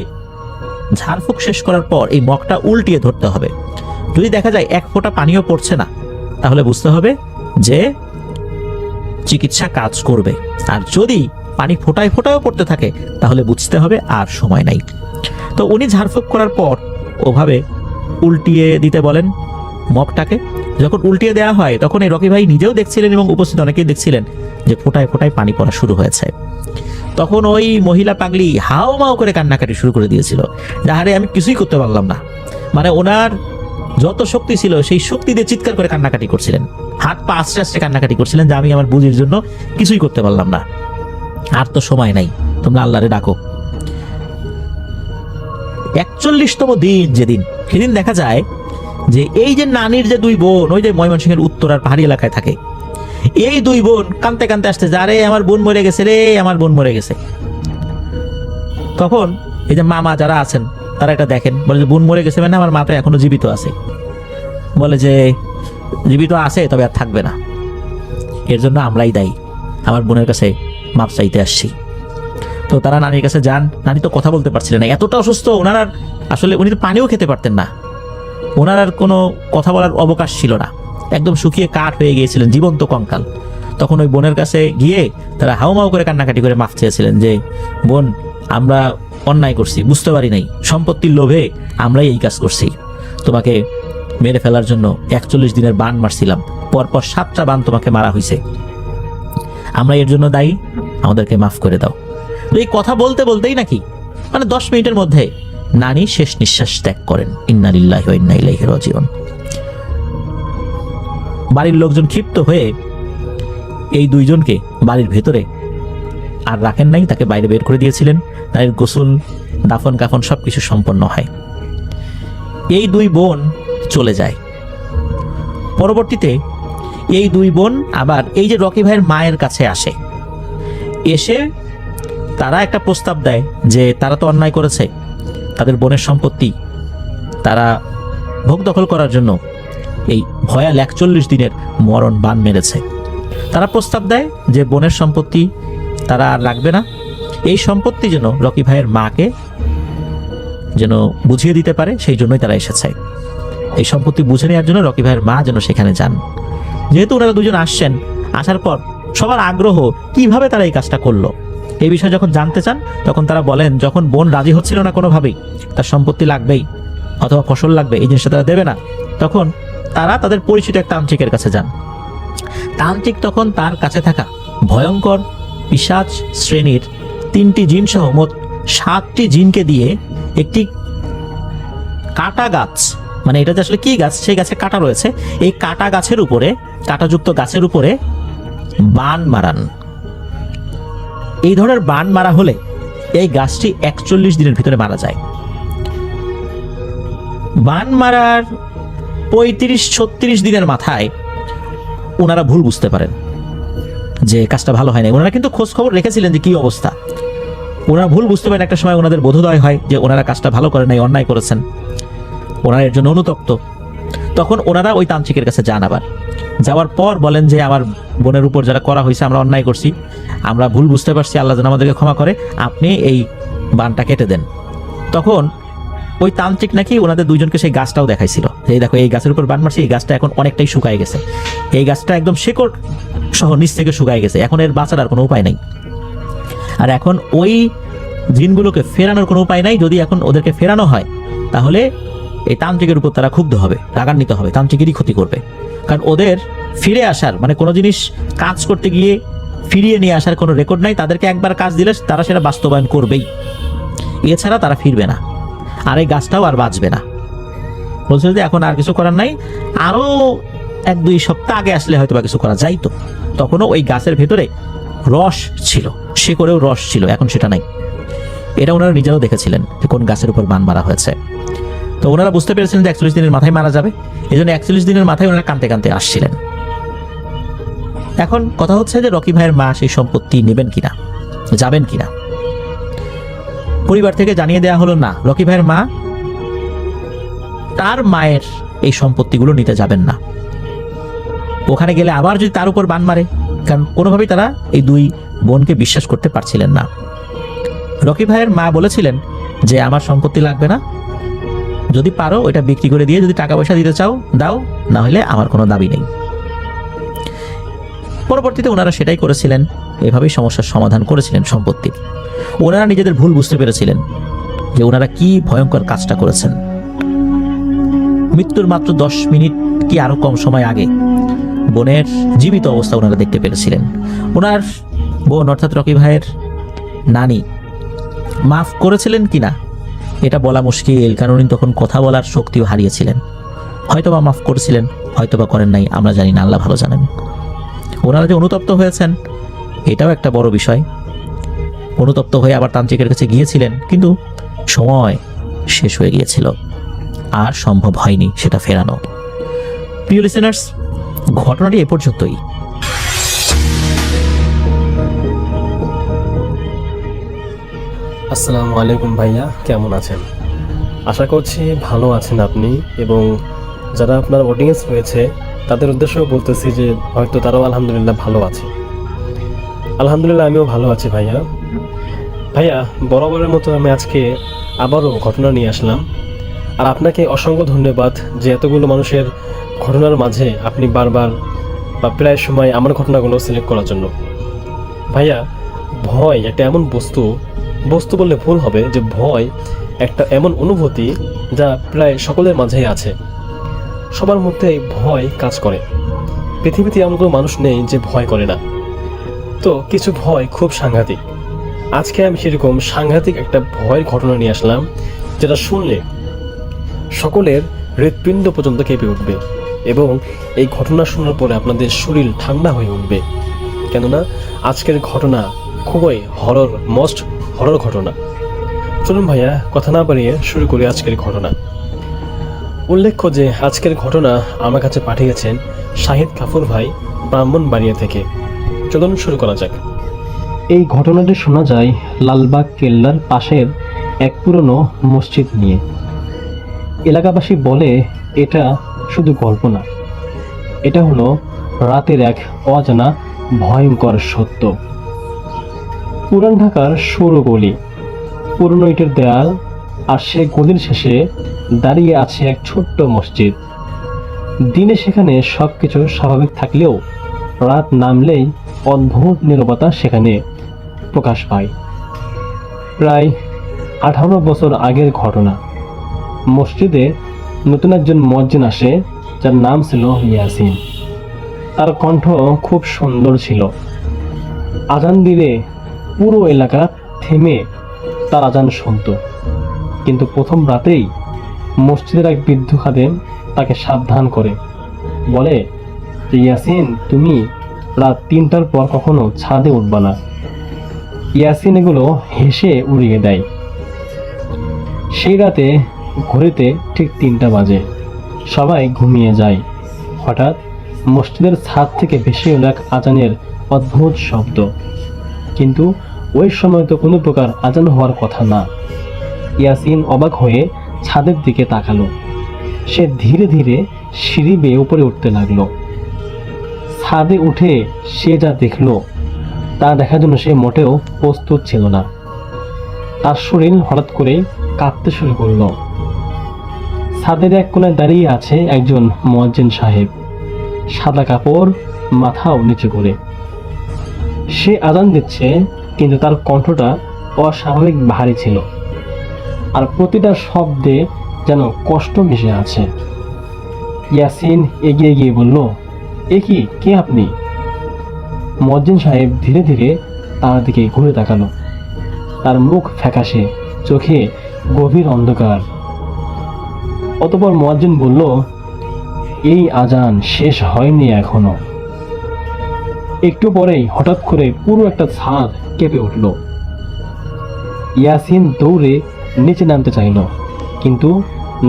[SPEAKER 1] ঝাড়ফুঁক শেষ করার পর এই মগটা উল্টিয়ে ধরতে হবে। যদি দেখা যায় এক ফোঁটা পানিও পড়ছে না, তাহলে বুঝতে হবে যে চিকিৎসা কাজ করবে। আর যদি পানি ফোঁটায় ফোঁটায়ও পড়তে থাকে, তাহলে বুঝতে হবে আর সময় নাই। তো উনি ঝাড়ফুঁক করার পর ওভাবে উল্টিয়ে দিতে বলেন মগটাকে। যখন উল্টিয়ে দেওয়া হয়, তখন এই রকি ভাই নিজেও দেখছিলেন এবং উপস্থিত অনেকেই দেখছিলেন যে ফোঁটায় ফোঁটায় পানি পড়া শুরু হয়েছে। তখন ওই মহিলা পাগলি হাও মাও করে কান্নাকাটি শুরু করে দিয়েছিল, যাহারে আমি কিছুই করতে পারলাম না। মানে ওনার যত শক্তি ছিল সেই শক্তি দিয়ে চিৎকার করে কান্নাকাটি করছিলেন, হাত পা আস্তে আস্তে কান্নাকাটি করছিলেন যে আমি আমার বুঝির জন্য কিছুই করতে পারলাম না, আর তো সময় নাই, তোমরা আল্লাহরে ডাকো। 41তম দিন যেদিন, সেদিন দেখা যায় যে এই যে নানির যে 2 বোন, ওই যে ময়মনসিংহের উত্তরার পাহাড়ি এলাকায় থাকে, এই 2 বোন কাঁদতে কাঁদতে আসতে, আরে আমার বোন মরে গেছে রে, আমার বোন মরে গেছে। তখন এই যে মামা যারা আছেন তারা এটা দেখেন, বলে যে বোন মরে গেছে মানে আমার মা তো এখনো জীবিত আছে। বলে যে জীবিত আছে, তবে আর থাকবে না, এর জন্য আমরাই দায়ী, আমার বোনের কাছে মাপ চাইতে আসছি। তো তারা নানির কাছে যান। নানি তো কথা বলতে পারছিলেন না, এতটা অসুস্থ। ওনার আর আসলে উনি তো পানিও খেতে পারতেন না, ওনার আর কোনো কথা বলার অবকাশ ছিল না, একদম শুকিয়ে কাঠ হয়ে গিয়েছিলেন, জীবন্ত কঙ্কাল। তখন ওই বোনের কাছে গিয়ে তারা হাউমাউ করে কান্নাকাটি করে মাফ চেয়েছিলেন যে বোন, আমরা অন্যায় করছি, বুঝতে পারি নাই, সম্পত্তির লোভে আমরাই এই কাজ করছি, তোমাকে মেরে ফেলার জন্য 41 দিনের বান মারছিলাম, পরপর 7টা বান তোমাকে মারা হয়েছে, আমরা এর জন্য দায়ী, আমাদেরকে মাফ করে দাও। তো এই কথা বলতে বলতেই নাকি মানে 10 মিনিটের মধ্যে নানি শেষ নিঃশ্বাস ত্যাগ করেন। ইন্না লিল্লাহি ওয়া ইন্না ইলাইহি রাজিউন। বাড়ির লোকজন ক্ষিপ্ত হয়ে এই 2 জনকে বাড়ির ভেতরে আর রাখেন নাই, তাকে বাইরে বের করে দিয়েছিলেন। তার গোসল, দাফন কাফন সবকিছু সম্পন্ন হয়। এই 2 বোন চলে যায়। পরবর্তীতে এই 2 বোন আবার এই যে রকি ভাইয়ের মায়ের কাছে আসে, এসে তারা একটা প্রস্তাব দেয় যে তারা তো অন্যায় করেছে, তাদের বোনের সম্পত্তি তারা ভোগ দখল করার জন্য এই ভয়াল 41 দিনের মরণ বান মেরেছে। তারা প্রস্তাব দেয় যে বোনের সম্পত্তি তারা আর রাখবে না, এই সম্পত্তি যেন রকি ভাইয়ের মাকে যেন বুঝিয়ে দিতে পারে, সেই জন্যই তারা এসেছে। এই সম্পত্তি বুঝে নেওয়ার জন্য রকি ভাইয়ের মা যেন সেখানে যান। যেহেতু ওনারা 2জন আসছেন, আসার পর সবার আগ্রহ কিভাবে তারা এই কাজটা করলো এই বিষয়ে যখন জানতে চান, তখন তারা বলেন যখন বোন রাজি হচ্ছিল না কোনোভাবেই, তার সম্পত্তি লাগবেই অথবা ফসল লাগবে, এই জিনিসটা তারা দেবে না, তখন তারা তাদের পরিচিত এক তান্ত্রিকের কাছে যান। তান্ত্রিক তখন তার কাছে থাকা ভয়ঙ্কর পিশাচ শ্রেণীর 3টি জিন সহ মোট 7টি জিনকে দিয়ে একটি কাটা গাছ, মানে এটা যে আসলে কি গাছ, সেই গাছে কাটা রয়েছে, এই কাটা গাছের উপরে, কাটাযুক্ত গাছের উপরে বান মারান। এই ধরনের বান মারা হলে এই গাছটি 41 দিনের ভিতরে মারা যায়। বান মারার 35-36 দিনের মাথায় ওনারা ভুল বুঝতে পারেন যে কাজটা ভালো হয় না। ওনারা কিন্তু খোঁজ খবর রেখেছিলেন যে কি অবস্থা, ওনারা ভুল বুঝতে পারেন। একটা সময় ওনাদের বোধোদয় হয় যে ওনারা কাজটা ভালো করে নাই, অন্যায় করেছেন, ওনারা এর জন্য অনুতপ্ত। তখন ওনারা ওই তান্ত্রিকের কাছে যান। আবার যাওয়ার পর বলেন যে আমার বোনের উপর যারা করা হয়েছে, আমরা অন্যায় করছি, আমরা ভুল বুঝতে পারছি, আল্লাহ যেন আমাদেরকে ক্ষমা করে, আপনি এই বানটা কেটে দেন। তখন ওই তান্ত্রিক নাকি ওনাদের 2 জনকে সেই গাছটাও দেখাইছিল, এই দেখো এই গাছের উপর বান মারছি, এই গাছটা এখন অনেকটাই শুকায় গেছে, এই গাছটা একদম শেকড় সহ নিচ থেকে শুকায় গেছে, এখন এর বাঁচার আর কোনো উপায় নাই। আর এখন ওই জিনগুলোকে ফেরানোর কোনো উপায় নাই। যদি এখন ওদেরকে ফেরানো হয় তাহলে এই তান্ত্রিকের উপর তারা ক্ষুব্ধ হবে, রাগান্বিত হবে, তান্ত্রিকেরই ক্ষতি করবে। কারণ ওদের ফিরে আসার মানে কোনো জিনিস কাজ করতে গিয়ে ফিরিয়ে নিয়ে আসার কোনো রেকর্ড নাই। তাদেরকে একবার কাজ দিলে তারা সেটা বাস্তবায়ন করবেই, এছাড়া তারা ফিরবে না, আর এই গাছটাও আর বাঁচবে না। বলছিল যে এখন আর কিছু করার নাই, আরও 1-2 সপ্তাহ আগে আসলে হয়তো বা কিছু করা যাইতো। তখনও ওই গাছের ভেতরে রস ছিল, শিকড়েও রস ছিল, এখন সেটা নাই। এটা ওনারা নিজেরাও দেখেছিলেন যে কোন গাছের উপর বান মারা হয়েছে। তো ওনারা বুঝতে পেরেছিলেন যে 41 দিনের মাথায় মারা যাবে, এই জন্য 41 দিনের মাথায় ওনারা কাঁদতে কাঁদতে আসছিলেন। এখন কথা হচ্ছে যে রকি ভাইয়ের মা সেই সম্পত্তি নেবেন কিনা, যাবেন কিনা। পরিবার থেকে জানিয়ে দেওয়া হলো না, রকি ভাইয়ের মা তার মায়ের এই সম্পত্তিগুলো নিতে যাবেন না। ওখানে গেলে আবার যদি তার উপর বান মারে, কারণ কোনোভাবেই তারা এই 2 বোনকে বিশ্বাস করতে পারছিলেন না। রকি ভাইয়ের মা বলেছিলেন যে আমার সম্পত্তি লাগবে না, যদি পারো ওইটা বিক্রি করে দিয়ে যদি টাকা পয়সা দিতে চাও দাও, না হলে আমার কোনো দাবি নেই। পরবর্তীতে ওনারা সেটাই করেছিলেন, এভাবেই সমস্যার সমাধান করেছিলেন সম্পত্তির। ওনারা নিজেদের ভুল বুঝতে পেরেছিলেন যে ওনারা কি ভয়ঙ্কর কাজটা করেছেন। মৃত্যুর মাত্র 10 মিনিট কি আরো কম সময় আগে বোনের জীবিত অবস্থা ওনারা দেখতে পেরেছিলেন। ওনার বোন অর্থাৎ রকি ভাইয়ের নানি মাফ করেছিলেন কিনা এটা বলা মুশকিল, কারণ উনি তখন কথা বলার শক্তিও হারিয়েছিলেন। হয়তোবা মাফ করেছিলেন, হয়তোবা করেন নাই, আমরা জানি না, আল্লাহ ভালো জানেন। ওনারা যে অনুতপ্ত হয়েছেন এটাও একটা বড় বিষয়। অনুতপ্ত হয়ে আবার তান্ত্রিকের কাছে গিয়েছিলেন, কিন্তু সময় শেষ হয়ে গিয়েছিল, আর সম্ভব হয়নি সেটা ফেরানো। প্রিয় লিসেনার্স, ঘটনাটি এ পর্যন্তই।
[SPEAKER 2] আসসালামু আলাইকুম ভাইয়া, কেমন আছেন? আশা করছি ভালো আছেন আপনি, এবং যারা আপনার অডিয়েন্স রয়েছে তাদের উদ্দেশ্যেও বলতেছি যে হয়তো তারাও আলহামদুলিল্লাহ ভালো আছে। আলহামদুলিল্লাহ আমিও ভালো আছি ভাইয়া। ভাইয়া, বরাবরের মতো আমি আজকে আবারও ঘটনা নিয়ে আসলাম, আর আপনাকে অসংখ্য ধন্যবাদ যে এতগুলো মানুষের ঘটনার মাঝে আপনি বারবার বা প্রায় সময় আমার ঘটনাগুলো সিলেক্ট করার জন্য। ভাইয়া, ভয় একটা এমন বস্তু বললে ভুল হবে, যে ভয় একটা এমন অনুভূতি যা প্রায় সকলের মাঝেই আছে। সবার মধ্যে ভয় কাজ করে। পৃথিবীতে এমন কোনো মানুষ নেই যে ভয় করে না। তো কিছু ভয় খুব সাংঘাতিক। আজকে আমি সেরকম সাংঘাতিক একটা ভয়ের ঘটনা নিয়ে আসলাম, যেটা শুনলে সকলের হৃৎপিণ্ড পর্যন্ত কেঁপে উঠবে, এবং এই ঘটনা শোনার পরে আপনাদের শরীর ঠান্ডা হয়ে উঠবে। কেননা আজকের ঘটনা খুবই মোস্ট হরর ঘটনা। চলুন ভাইয়া, কথা না বাড়িয়ে শুরু করি আজকের ঘটনা। উল্লেখ্য যে আজকের ঘটনা আমার কাছে পাঠিয়েছেন শাহিদ কাপুর ভাই, ব্রাহ্মণবাড়িয়া থেকে। চলুন শুরু করা যাক। এই ঘটনাটি শোনা যায় লালবাগ কেল্লার পাশের এক পুরনো মসজিদ নিয়ে। এলাকাবাসী বলে এটা শুধু গল্প না, এটা হলো রাতের এক অজানা ভয়ঙ্কর সত্য। পুরান ঢাকার সরু গলি, পুরনো ইটের দেয়াল, আর সে গলির শেষে দাঁড়িয়ে আছে এক ছোট্ট মসজিদ। দিনে সেখানে সবকিছু স্বাভাবিক থাকলেও রাত নামলেই অদ্ভুত নীরবতা সেখানে প্রকাশ পায়। প্রায় 18 বছর আগের ঘটনা। মসজিদে নতুন একজন মুয়াজ্জিন আসে, যার নাম ছিল ইয়াসিন। তার কণ্ঠ খুব সুন্দর ছিল। আজান দিলে পুরো এলাকা থেমে তার আজান শুনত। কিন্তু প্রথম রাতেই মসজিদের এক বৃদ্ধ খাদেম তাকে সাবধান করে বলে যে, ইয়াসিন, তুমি রাত 3টার পর কখনো ছাদে উঠবা না। ইয়াসিন এগুলো হেসে উড়িয়ে দেয়। সেই রাতে ঘড়িতে ঠিক 3টা বাজে, সবাই ঘুমিয়ে যায়। হঠাৎ মসজিদের ছাদ থেকে ভেসে এলো এক আজানের অদ্ভুত শব্দ। কিন্তু ওই সময় তো কোনো প্রকার আজান হওয়ার কথা না। ইয়াসিন অবাক হয়ে ছাদের দিকে তাকালো। সে ধীরে ধীরে সিঁড়ি বেয়ে উপরে উঠতে লাগলো। ছাদে উঠে সে যা দেখলো তা দেখার জন্য সে মোটেও প্রস্তুত ছিল না। তার শরীর হঠাৎ করে কাঁপতে শুরু করলো। ছাদের এক কোণায় দাঁড়িয়ে আছে একজন মুয়াজ্জিন সাহেব, সাদা কাপড়, মাথাও নিচু করে। সে আজান দিচ্ছে, কিন্তু তার কণ্ঠটা অস্বাভাবিক ভারী ছিল, আর প্রতিটা শব্দে যেন কষ্ট মিশে আছে। ইয়াসিন এগিয়ে গিয়ে বলল, এ কি, কে আপনি? মুয়াজ্জিন সাহেব ধীরে ধীরে তার দিকে ঘুরে তাকালো। তার মুখ ফ্যাকাশে, চোখে গভীর অন্ধকার। অতঃপর মুয়াজ্জিন বলল, এই আজান শেষ হয়নি এখনো। একটু পরেই হঠাৎ করে পুরো একটা ছাদ কেঁপে উঠল। ইয়াসিন দৌড়ে নিচে নামতে চাইল, কিন্তু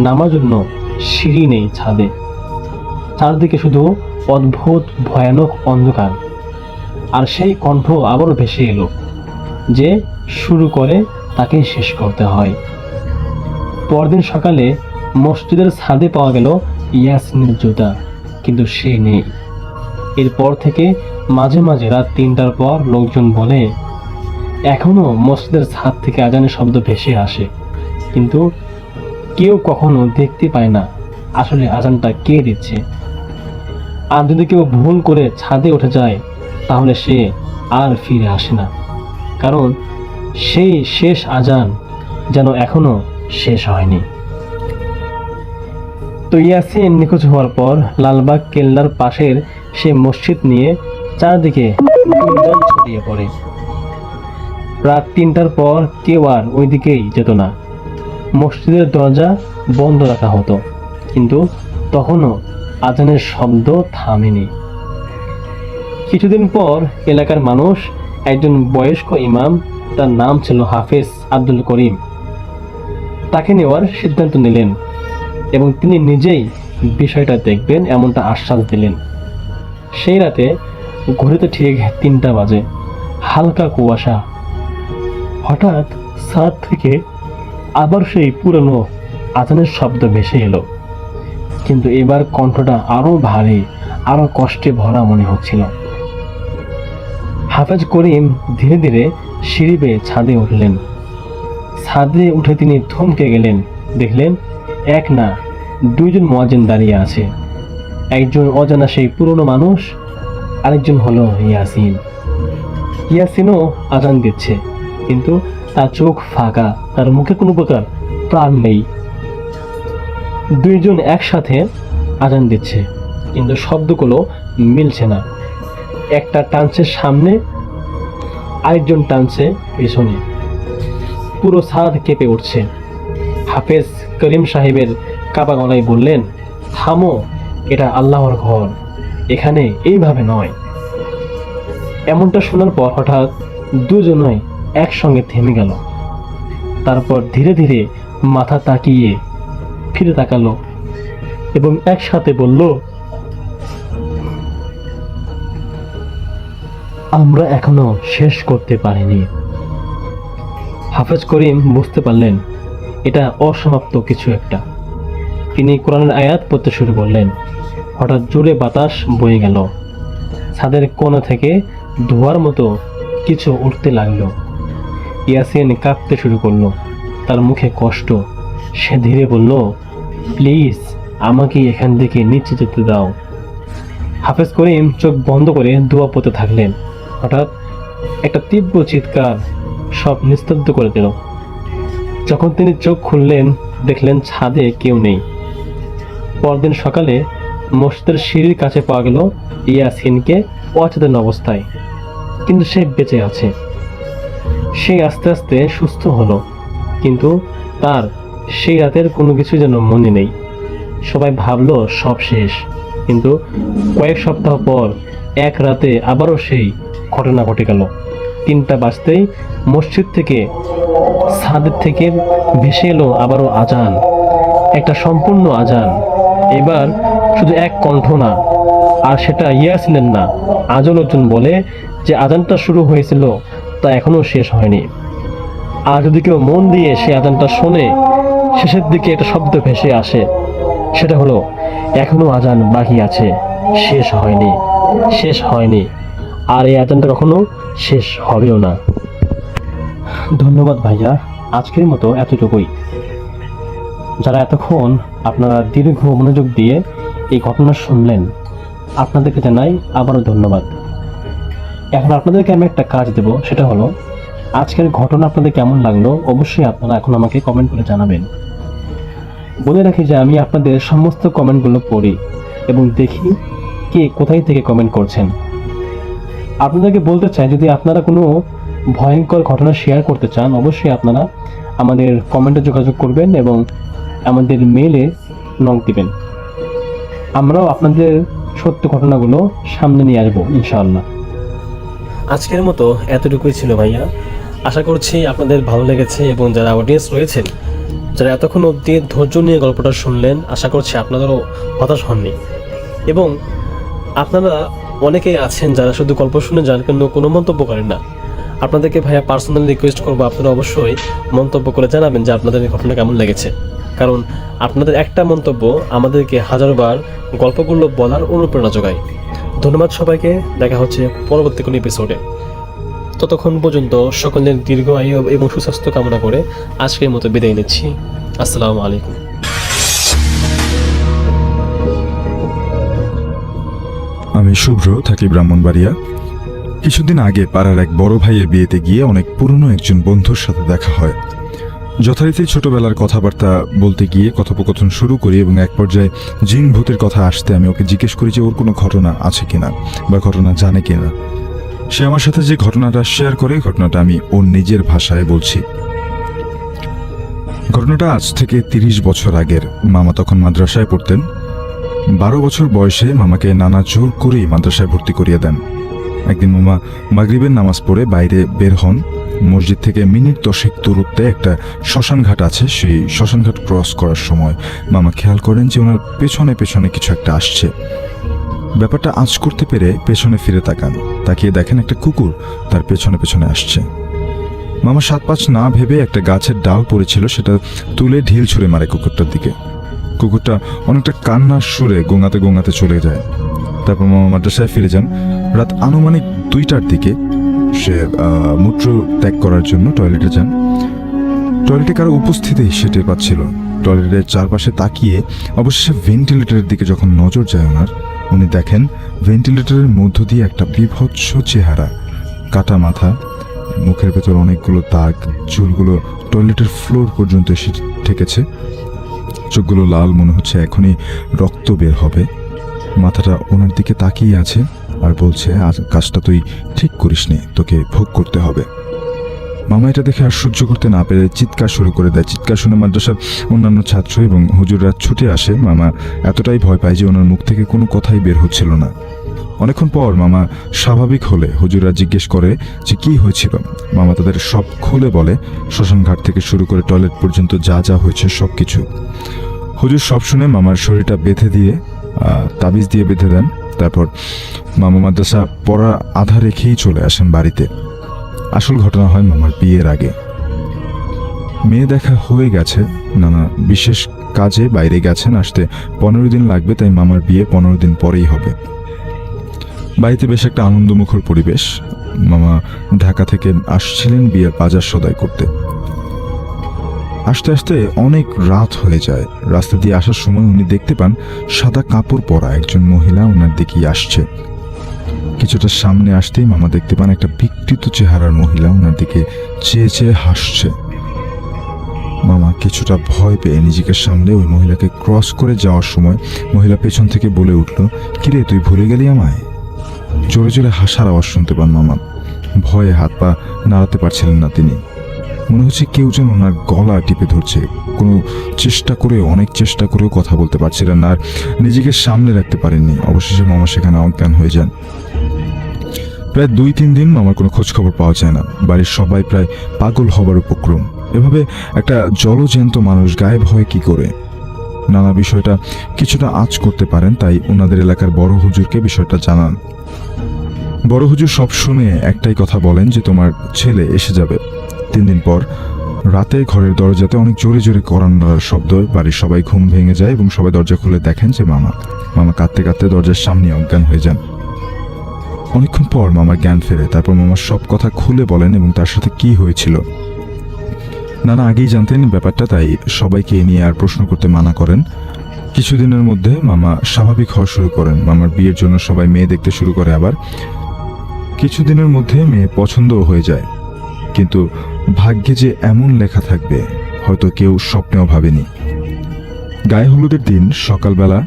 [SPEAKER 2] নামার জন্য সিঁড়ি নেই ছাদে। চারদিকে শুধু অদ্ভুত ভয়ানক অন্ধকার। আর সেই কণ্ঠ আবারও ভেসে এলো, যে শুরু করে তাকে শেষ করতে হয়। পরদিন সকালে মসজিদের ছাদে পাওয়া গেল ইয়াসিনের জুতা, কিন্তু সে নেই। এরপর থেকে মাঝে মাঝে রাত 3টার পর লোকজন বলে, এখনো মসজিদের ছাদ থেকে আজানের শব্দ ভেসে আসে, কিন্তু কেউ কখনো দেখতে পায় না আসলে আজানটা কে দিচ্ছে। আর যদি কেউ ভুল করে ছাদে উঠে যায়, তাহলে সে আর ফিরে আসে না, কারণ সেই শেষ আজান যেন এখনো শেষ হয়নি। তো ইয়াসিন নিখোঁজ হওয়ার পর লালবাগ কেল্লার পাশের সে মসজিদ নিয়ে চারদিকে গুঞ্জন ছড়িয়ে পড়ে। রাত 3টার পর কেউ আর ওই দিকেই যেত না। মসজিদের দরজা বন্ধ রাখা হতো, কিন্তু তখনও আজানের শব্দ থামেনি। কিছুদিন পর এলাকার মানুষ একজন বয়স্ক ইমাম, তার নাম ছিল হাফেজ আব্দুল করিম, তাকে নেওয়ার সিদ্ধান্ত নিলেন এবং তিনি নিজেই বিষয়টা দেখবেন এমনটা আশ্বাস দিলেন। সেই রাতে ঘড়িতে ঠিক 3টা বাজে, হালকা কুয়াশা। হঠাৎ ছাদ থেকে আবার সেই পুরনো আজানের শব্দ ভেসে এলো, কিন্তু এবার কণ্ঠটা আরো ভারী, আরো কষ্টে ভরা মনে হচ্ছিল। হাফেজ করিম ধীরে ধীরে সিঁড়ি বেয়ে ছাদে উঠলেন। ছাদে উঠে তিনি থমকে গেলেন। দেখলেন এক না, 2জন মুয়াজ্জিন দাঁড়িয়ে আছে। একজন অজানা সেই পুরনো মানুষ, আরেকজন হলো ইয়াসিন। ইয়াসিনও আজান দিচ্ছে, কিন্তু তার চোখ ফাঁকা, তার মুখে কোনো প্রকার প্রাণ নেই। 2জন একসাথে আজান দিচ্ছে, কিন্তু শব্দগুলো মিলছে না। একটা টানছে সামনে, আরেকজন টানছে পেছনে। পুরো ছাদ কেঁপে উঠছে। হাফেজ করিম সাহেবের কাপা গলায় বললেন, থামো, এটা আল্লাহর ঘর, এখানে এইভাবে নয়। এমনটা শোনার পর হঠাৎ 2জনই একসঙ্গে থেমে গেল। তারপর ধীরে ধীরে মাথা তাকিয়ে ফিরে তাকালো এবং একসাথে বলল, আমরা এখনো শেষ করতে পারিনি। হাফেজ করিম বুঝতে পারলেন এটা অসমাপ্ত কিছু একটা। তিনি কোরআনের আয়াত পড়তে শুরু করলেন। হঠাৎ জোরে বাতাস বয়ে গেল। ছাদের কোণা থেকে ধোঁয়ার মতো কিছু উঠতে লাগলো। ইয়াসিন কাঁপতে শুরু করলো, তার মুখে কষ্ট। সে ধীরে বলল, প্লিজ আমাকে এখান থেকে নিচে যেতে দাও। হাফেজ করিম চোখ বন্ধ করে দোয়া পড়তে থাকলেন। হঠাৎ একটা তীব্র চিৎকার সব নিস্তব্ধ করে দিল। যখন তিনি চোখ খুললেন, দেখলেন ছাদে কেউ নেই। পরদিন সকালে মসজিদের সিঁড়ির কাছে পাওয়া গেল ইয়াসিনকে অচেতন অবস্থায়, কিন্তু সে বেঁচে আছে। সে আস্তে আস্তে সুস্থ হলো, কিন্তু তার সেই রাতের কোনো কিছু যেন মনে নেই। সবাই ভাবলো সব শেষ, কিন্তু কয়েক সপ্তাহ পর এক রাতে আবারও সেই ঘটনা ঘটে গেল। 3টা বাজতেই মসজিদ থেকে, ছাদের থেকে ভেসে এলো আবারও আজান, একটা সম্পূর্ণ আজান। এবার শুধু এক কণ্ঠ না, আর সেটা ইয়াসিনের না। আজও লোকজন বলে যে আজানটা শুরু হয়েছিল তা এখনো শেষ হয়নি। আর যদি কেউ মন দিয়ে সে আজানটা শোনে, শেষের দিকে একটা শব্দ ভেসে আসে, সেটা হলো এখনো আজান বাকি আছে, শেষ হয়নি, শেষ হয়নি। আর এই আজানটা কখনো শেষ হবেও না। ধন্যবাদ ভাইয়া, আজকের মতো এতটুকুই। যারা এতক্ষণ আপনারা দীর্ঘ মনোযোগ দিয়ে এই ঘটনা শুনলেন, আপনাদেরকে জানাই আবারও ধন্যবাদ। এখন আপনাদেরকে আমি একটা কাজ দেব, সেটা হলো আজকের ঘটনা আপনাদের কেমন লাগলো অবশ্যই আপনারা এখন আমাকে কমেন্ট করে জানাবেন। বলে রাখি যে আমি আপনাদের সমস্ত কমেন্টগুলো পড়ি এবং দেখি কে কোথায় থেকে কমেন্ট করছেন। আপনাদেরকে বলতে চাই, যদি আপনারা কোনো ভয়ঙ্কর ঘটনা শেয়ার করতে চান অবশ্যই আপনারা আমাদের কমেন্টে যোগাযোগ করবেন এবং আমাদের মেলে নক দিবেন। আমরাও আপনাদের সত্য ঘটনাগুলো সামনে নিয়ে আসবো ইনশাআল্লাহ। আজকের মতো এতটুকুই ছিল ভাইয়া। আশা করছি আপনাদের ভালো লেগেছে এবং যারা অডিয়েন্স রয়েছেন, যারা এতক্ষণ অবধি ধৈর্য নিয়ে গল্পটা শুনলেন, আশা করছি আপনাদেরও হতাশ হননি। এবং আপনারা অনেকেই আছেন যারা শুধু গল্প শুনে যান কিন্তু কোনো মন্তব্য করেন না। আপনাদেরকে ভাইয়া পার্সোনালি রিকোয়েস্ট করবো, আপনারা অবশ্যই মন্তব্য করে জানাবেন যে আপনাদের এই ঘটনা কেমন লেগেছে। কারণ আপনাদের একটা মন্তব্য আমাদেরকে হাজারবার গল্পগুলো বলার অনুপ্রেরণা যোগায়। ধন্যবাদ সবাইকে, দেখা হচ্ছে পরবর্তী কোনো এপিসোডে। ততক্ষণ পর্যন্ত সকলের দীর্ঘ আয়ু এবং সুস্বাস্থ্য কামনা করে আজকের মতো বিদায় নিচ্ছি। আসসালামু আলাইকুম।
[SPEAKER 3] আমি শুভ্র, থাকি ব্রাহ্মণবাড়িয়া। কিছুদিন আগে পাড়ার এক বড় ভাইয়ের বিয়েতে গিয়ে অনেক পুরনো একজন বন্ধুর সাথে দেখা হয়। যথারীতি ছোটবেলার কথাবার্তা বলতে গিয়ে কথোপকথন শুরু করি এবং এক পর্যায়ে জিন ভূতের কথা আসতে আমি ওকে জিজ্ঞেস করি যে ওর কোনো ঘটনা আছে কিনা বা ঘটনা জানে কিনা। সে আমার সাথে যে ঘটনাটা শেয়ার করে, ঘটনাটা আমি ওর নিজের ভাষায় বলছি। ঘটনাটা আজ থেকে 30 বছর আগের। মামা তখন মাদ্রাসায় পড়তেন। 12 বছর বয়সে মামাকে নানা জোর করেই মাদ্রাসায় ভর্তি করিয়ে দেন। একদিন মামা মাগরিবের নামাজ পড়ে বাইরে বের হন। মসজিদ থেকে মিনিট 10 দূরত্বে একটা শ্মশানঘাট আছে। সেই শ্মশানঘাট ক্রস করার সময় মামা খেয়াল করেন যে ওনার পেছনে পেছনে কিছু একটা আসছে। ব্যাপারটা আঁচ করতে পেরে পেছনে ফিরে তাকান। তাকিয়ে দেখেন একটা কুকুর তার পেছনে পেছনে আসছে। মামা 7-5 না ভেবে একটা গাছের ডাল পড়েছিল, সেটা তুলে ঢিল ছুঁড়ে মারে কুকুরটার দিকে। কুকুরটা অনেকটা কান্নার সুরে গোঙাতে গোঙাতে চলে যায়। তারপর মামা মাদ্রাসায় ফিরে যান। রাত আনুমানিক 2টার দিকে সে মূত্র ত্যাগ করার জন্য টয়লেটে যান। টয়লেটে কারো উপস্থিতি সে টের পাচ্ছিল। টয়লেটের চারপাশে তাকিয়ে অবশেষে ভেন্টিলেটরের দিকে যখন নজর যায় ওনার, উনি দেখেন ভেন্টিলেটরের মধ্য দিয়ে একটা বিভৎস চেহারা, কাটা মাথা, মুখের ভেতর অনেকগুলো দাগ, চুলগুলো টয়লেটের ফ্লোর পর্যন্ত এসে ঠেকেছে, চোখগুলো লাল, মনে হচ্ছে এখনই রক্ত বের হবে। মাথাটা ওনার দিকে তাকিয়ে আছে আর বলছে, আজ কাজটা তুই ঠিক করিসনি, তোকে ভোগ করতে হবে। মামা এটা দেখে আর সহ্য করতে না পেরে চিৎকার শুরু করে দেয়। চিৎকার শুনে মাদ্রাসার অন্যান্য ছাত্র এবং হুজুররা ছুটে আসে। মামা এতটাই ভয় পায় যে ওনার মুখ থেকে কোনো কথাই বের হচ্ছিল না। অনেকক্ষণ পর মামা স্বাভাবিক হলে হুজুররা জিজ্ঞেস করে যে কি হয়েছিল। মামা তাদের সব খুলে বলে, শ্মশানঘাট থেকে শুরু করে টয়লেট পর্যন্ত যা যা হয়েছে সব কিছু। হুজুর সব শুনে মামার শরীরটা বেঁধে দিয়ে তাবিজ দিয়ে বেঁধে দেন। তারপর মামা মাদ্রাসা পড়া আধা রেখেই চলে আসেন বাড়িতে। আসল ঘটনা হয় মামার বিয়ের আগে। মেয়ে দেখা হয়ে গেছে, নানা বিশেষ কাজে বাইরে গেছেন, আসতে 15 দিন লাগবে, তাই মামার বিয়ে 15 দিন পরেই হবে। বাড়িতে বেশ একটা আনন্দমুখর পরিবেশ। মামা ঢাকা থেকে আসছিলেন বিয়ের বাজার সদাই করতে। আস্তে আস্তে অনেক রাত হয়ে যায়। রাস্তা দিয়ে আসার সময় উনি দেখতে পান সাদা কাপড় পরা একজন মহিলা ওনার দিকেই আসছে। কিছুটা সামনে আসতেই মামা দেখতে পান একটা বিকৃত চেহারার মহিলা ওনার দিকে চেয়ে চেয়ে হাসছে। মামা কিছুটা ভয় পেয়ে নিজেকে সামলে ওই মহিলাকে ক্রস করে যাওয়ার সময় মহিলা পেছন থেকে বলে উঠল, কিরে তুই ভুলে গেলি আমায়? জোরে জোরে হাসার আওয়াজ শুনতে পান মামা। ভয়ে হাত পা নাড়াতে পারছিলেন না তিনি। মনে হচ্ছে কেউ যেন ওনার গলা টিপে ধরছে। কোনো চেষ্টা করেও, অনেক চেষ্টা করেও কথা বলতে পারছিলেন না আর নিজেকে সামলে রাখতে পারেননি। অবশেষে মামা সেখানে অজ্ঞান হয়ে যান। প্রায় 2-3 দিন মামার কোনো খোঁজ খবর পাওয়া যায় না। বাড়ির সবাই প্রায় পাগল হবার উপক্রম। এভাবে একটা জলজ্যান্ত মানুষ গায়েব হয় কি করে? নানা বিষয়টা কিছুটা আঁচ করতে পারেন, তাই ওনাদের এলাকার বড় হুজুরকে বিষয়টা জানান। বড় হুজুর সব শুনে একটাই কথা বলেন যে তোমার ছেলে এসে যাবে। 3 দিন পর রাতে ঘরের দরজাতে অনেক জোরে জোরে করানোর শব্দ। বাড়ির সবাই ঘুম ভেঙে যায় এবং সবাই দরজা খুলে দেখেন যে মামা কাঁদতে কাঁদতে দরজার সামনে অজ্ঞান হয়ে যান। অনেকক্ষণ পর মামার জ্ঞান ফেরে। তারপর মামা সব কথা খুলে বলেন এবং তার সাথে কি হয়েছিল। নানা আগেই জানতেন ব্যাপারটা, তাই সবাইকে এ নিয়ে আর প্রশ্ন করতে মানা করেন। কিছুদিনের মধ্যে মামা স্বাভাবিক হওয়া শুরু করেন। মামার বিয়ের জন্য সবাই মেয়ে দেখতে শুরু করে। আবার কিছুদিনের মধ্যে মেয়ে পছন্দও হয়ে যায়। কিন্তু ভাগ্যে যে এমন লেখা থাকবে হয়তো কেউ স্বপ্নেও ভাবেনি। গায়ে হলুদের দিন সকালবেলা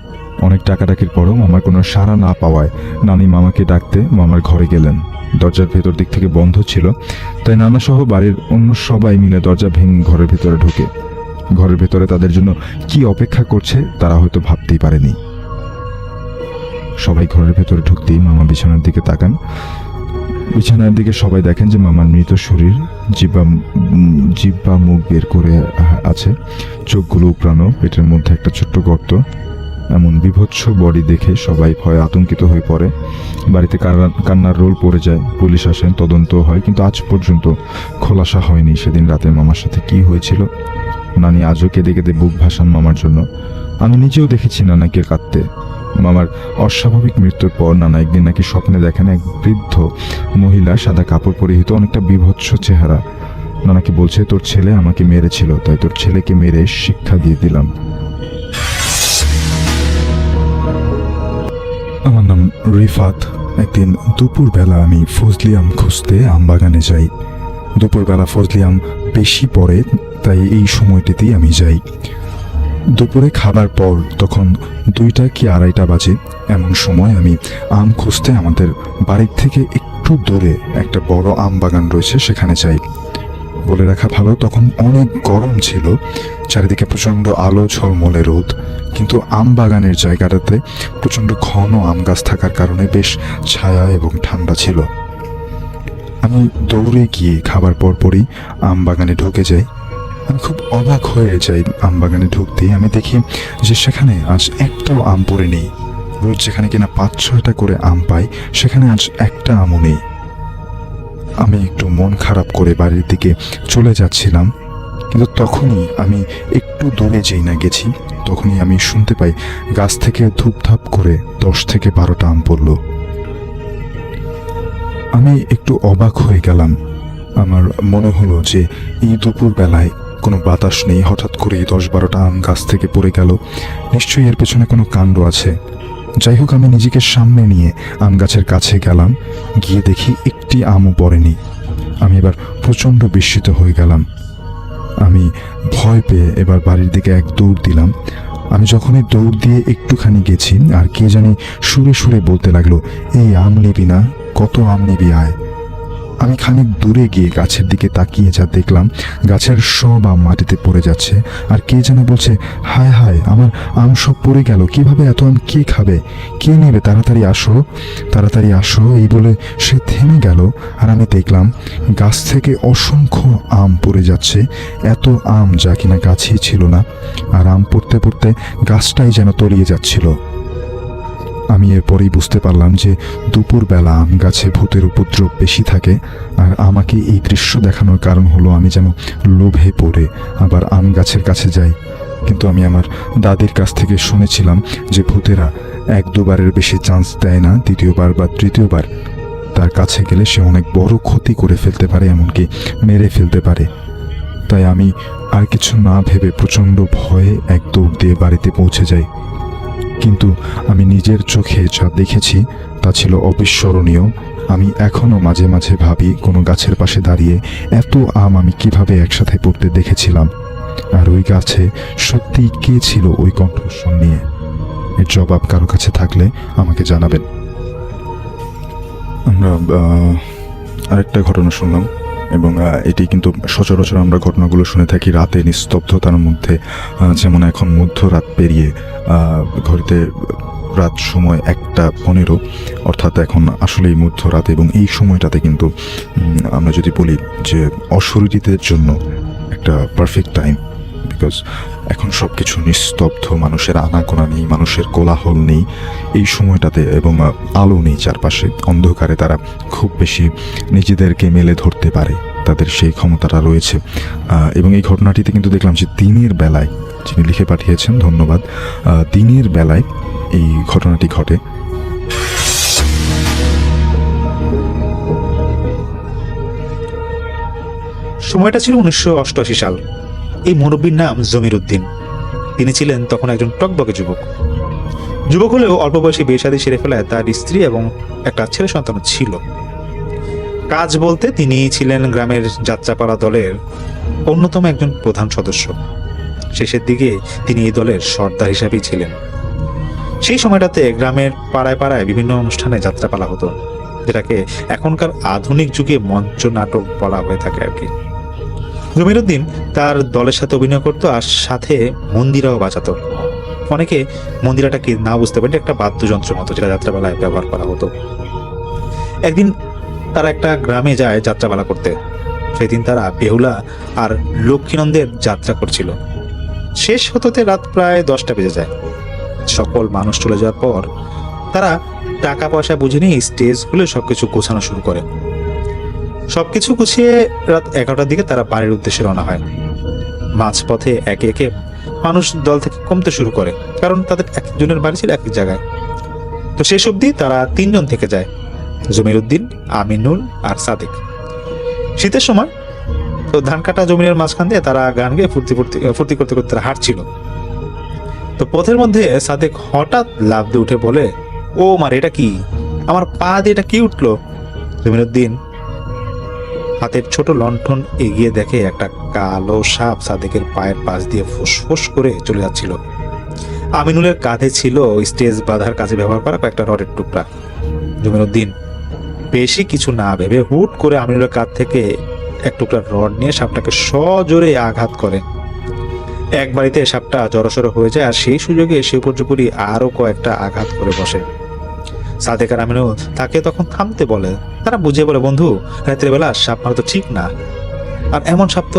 [SPEAKER 3] অনেক ডাকাডাকির পরও মামার কোনো সাড়া না পাওয়ায় নানি মামাকে ডাকতে মামার ঘরে গেলেন। দরজার ভেতর দিক থেকে বন্ধ ছিল, তাই নানা সহ বাড়ির অন্য সবাই মিলে দরজা ভেঙে ঘরের ভেতরে ঢোকে। ঘরের ভেতরে তাদের জন্য কি অপেক্ষা করছে তারা হয়তো ভাবতেই পারেনি। সবাই ঘরের ভেতরে ঢুকতেই মামা বিছানার দিকে তাকান। বিছানার দিকে সবাই দেখেন যে মামার মৃত শরীর, জিব্বা মুখ বের করে আছে, চোখগুলো উপড়ানো, পেটের মধ্যে একটা ছোট্ট গর্ত। এমন বিভৎস বডি দেখে সবাই ভয়ে আতঙ্কিত হয়ে পড়ে। বাড়িতে কান্নার রোল পড়ে যায়। পুলিশ আসেন, তদন্ত হয়, কিন্তু আজ পর্যন্ত খোলাসা হয়নি সেদিন রাতে মামার সাথে কি হয়েছিল। নানি আজও কেঁদে কেঁদে বুক ভাসান মামার জন্য। আমি নিজেও দেখেছি নানাকে কাঁদতে। মামার অস্বাভাবিক মৃত্যুর পর নানা একদিন নাকি স্বপ্নে দেখেন এক বৃদ্ধ মহিলা, সাদা কাপড় পরিহিত, অনেকটা বিভৎস চেহারা। নানাকে বলছে, তোর ছেলে আমাকে মেরেছিল, তাই তোর ছেলেকে মেরে শিক্ষা দিয়ে দিলাম। আমার নাম রিফাত। একদিন দুপুরবেলা আমি ফজলি আম খুঁজতে আমবাগানে যাই। দুপুরবেলা ফজলি আম বেশি পড়ে, তাই এই সময়টিতেই আমি যাই। দুপুরে খাবার পর তখন 2টা কি 2:30 বাজে। এমন সময় আমি আম খুঁজতে আমাদের বাড়ির থেকে একটু দূরে একটা বড় আম বাগান রয়েছে, সেখানে যাই। বলে রাখা ভালো, তখন অনেক গরম ছিল, চারিদিকে প্রচণ্ড আলো ঝলমলে রোদ, কিন্তু আম বাগানের জায়গাটাতে প্রচণ্ড ঘন আম গাছ থাকার কারণে বেশ ছায়া এবং ঠান্ডা ছিল। আমি দৌড়ে গিয়ে খাবার পরপরই আম বাগানে ঢুকে যাই। আমি খুব অবাক হয়ে যাই। আম বাগানে ঢুকতেই আমি দেখি যে সেখানে আজ একটাও আম পড়ে নেই। রোজ যেখানে কিনা 5-6টা করে আম পাই, সেখানে আজ একটা আমও নেই। আমি একটু মন খারাপ করে বাড়ির দিকে চলে যাচ্ছিলাম, কিন্তু তখনই আমি একটু দূরে যেই না গেছি, তখনই আমি শুনতে পাই গাছ থেকে ধূপধাপ করে 10 থেকে 12টা আম পড়ল। আমি একটু অবাক হয়ে গেলাম। আমার মনে হলো যে এই দুপুর বেলায় কোনো বাতাস নেই, হঠাৎ করে 10-12টা আম গাছ থেকে পড়ে গেল, নিশ্চয়ই এর পেছনে কোনো কাণ্ড আছে। যাই হোক, আমি নিজেকে সামনে নিয়ে আম গাছের কাছে গেলাম। গিয়ে দেখি একটি আমও পড়েনি। আমি এবার প্রচণ্ড বিস্মিত হয়ে গেলাম। আমি ভয় পেয়ে এবার বাড়ির দিকে এক দৌড় দিলাম। আমি যখনই দৌড় দিয়ে একটুখানি গেছি, আর কে জানি সুরে সুরে বলতে লাগলো, এই আম নিবি না, কত আম নিবি আয়। আমি খানিক দূরে গিয়ে গাছের দিকে তাকিয়ে যা দেখলাম, গাছের সব আম মাটিতে পড়ে যাচ্ছে, আর কে যেন বলছে, হায় হায়, আমার আম সব পড়ে গেল, কিভাবে এত আম কে খাবে, কে নেবে, তাড়াতাড়ি আসো, তাড়াতাড়ি আসো। এই বলে সে থেমে গেল, আর আমি দেখলাম গাছ থেকে অসংখ্য আম পড়ে যাচ্ছে, এত আম যা কিনা গাছেই ছিল না, আর আম পড়তে পড়তে গাছটাই যেন তলিয়ে যাচ্ছিল। আমি এরপরেই বুঝতে পারলাম যে দুপুরবেলা আম গাছে ভূতের উপদ্রব বেশি থাকে, আর আমাকে এই দৃশ্য দেখানোর কারণ হলো আমি যেন লোভে পড়ে আবার আম গাছের কাছে যাই। কিন্তু আমি আমার দাদির কাছ থেকে শুনেছিলাম যে ভূতেরা 1-2বারের বেশি চান্স দেয় না, 2য় বার বা 3য় বার তার কাছে গেলে সে অনেক বড় ক্ষতি করে ফেলতে পারে, এমনকি মেরে ফেলতে পারে। তাই আমি আর কিছু না ভেবে প্রচণ্ড ভয়ে এক দৌড় দিয়ে বাড়িতে পৌঁছে যাই। কিন্তু আমি নিজের চোখে যা দেখেছি তা ছিল অবিস্মরণীয়। আমি এখনো মাঝে মাঝে ভাবি কোনো গাছের পাশে দাঁড়িয়ে এত আম আমি কিভাবে একসাথে পড়তে দেখেছিলাম, আর ওই গাছে সত্যিই কে ছিল ওই কণ্ঠস্বর নিয়ে। এর জবাব কারো কাছে থাকলে আমাকে জানাবেন। আমরা আরেকটা ঘটনা শুনলাম, এবং এটি কিন্তু সচরাচর আমরা ঘটনাগুলো শুনে থাকি রাতে নিস্তব্ধতার মধ্যে, যেমন এখন মধ্যরাত পেরিয়ে ঘড়িতে রাত সময় 1:15, অর্থাৎ এখন আসলেই মধ্যরাত, এবং এই সময়টাতে কিন্তু আমরা যদি বলি যে অশরীরীদের জন্য একটা পারফেক্ট টাইম, বিকজ এখন সব কিছু নিস্তব্ধ, মানুষের আনাগোনা নেই, মানুষের কোলাহল নেই এই সময়টাতে, এবং আলো নেই চারপাশে, অন্ধকারে তারা খুব বেশি নিজেদেরকে মেলে ধরতে পারে, তাদের সেই ক্ষমতাটা রয়েছে। এবং এই ঘটনাটিতে কিন্তু দেখলাম যে দিনের বেলায়, যিনি লিখে পাঠিয়েছেন ধন্যবাদ, দিনের বেলায় এই ঘটনাটি ঘটে।
[SPEAKER 4] সময়টা ছিল 1988 সাল। এই মুরব্বীর নাম জমির উদ্দিন। তিনি ছিলেন তখন একজন টকবকে যুবক হলেও অল্প বয়সে বিয়ে শাদী সেরে ফেলায় তার স্ত্রী এবং একটা ছেলে সন্তান ছিল। কাজ বলতে তিনি ছিলেন গ্রামের যাত্রাপালা দলের অন্যতম একজন প্রধান সদস্য। শেষের দিকে তিনি এই দলের সর্দার হিসাবেই ছিলেন। সেই সময়টাতে গ্রামের পাড়ায় পাড়ায় বিভিন্ন অনুষ্ঠানে যাত্রাপালা হতো, যেটাকে এখনকার আধুনিক যুগে মঞ্চ নাটক বলা হয়ে থাকে আর কি। জমিরুদ্দিন তার দলের সাথে অভিনয় করতো আর সাথে মন্দিরাও বাজাতো। অনেকে মন্দিরাটাকে না বুঝতে পারে, একটা বাদ্যযন্ত্রের মতো যেটা যাত্রাপালায় ব্যবহার করা হতো। একদিন তারা একটা গ্রামে যায় যাত্রাপালা করতে। সেদিন তারা বেহুলা আর লক্ষ্মীনন্দের যাত্রা করছিল। শেষ হতে রাত প্রায় 10টা বেজে যায়। সকল মানুষ চলে যাওয়ার পর তারা টাকা পয়সা বুঝে নিয়ে স্টেজ খুলে সবকিছু গোছানো শুরু করে। সবকিছু গুছিয়ে রাত 11টার দিকে তারা বাড়ির উদ্দেশ্যে রওনা হয়। মাঝপথে একে একে মানুষ দল থেকে কমতে শুরু করে, কারণ তাদের একজনের বাড়ি ছিল এক এক জায়গায়। তো শেষ অবধি তারা 3 জন থেকে যায়, জমিরুদ্দিন, আমিনুল আর সাদেক। শীতের সময় তো ধান কাটা জমিনের মাঝখান দিয়ে তারা গান গেয়ে ফুর্তি করতে করতে তারা হাঁটছিল। তো পথের মধ্যে সাদেক হঠাৎ লাফ দিয়ে উঠে বলে, ও মার, এটা কি? আমার পা দিয়ে এটা কি উঠলো? জমিরুদ্দিন হাতের ছোট লণ্ঠন এগিয়ে দেখে একটা কালো সাপ সাদেকের পায়ের পাশ দিয়ে ফুসফুস করে চলে যাচ্ছিল। আমিনুলের কাঁধে ছিল স্টেজ বাঁধার কাজে ব্যবহার করা কয়েকটা রডের টুকরা। জমিরুদ্দিন বেশি কিছু না ভেবে হুট করে আমিনুলের কাঁধ থেকে এক টুকরা রড নিয়ে সাপটাকে সজোরে আঘাত করে। এক বাড়িতে সাপটা জড়সড় হয়ে যায়, আর সেই সুযোগে সে উপর্যুপরি আরো কয়েকটা আঘাত করে বসে। সাদেক আর আমিনুল তাকে তখন থামতে বলে। তারা বুঝিয়ে বলে, বন্ধু, রাত্রের বেলা সাপ মারা তো ঠিক না, আর এমন সাপ তো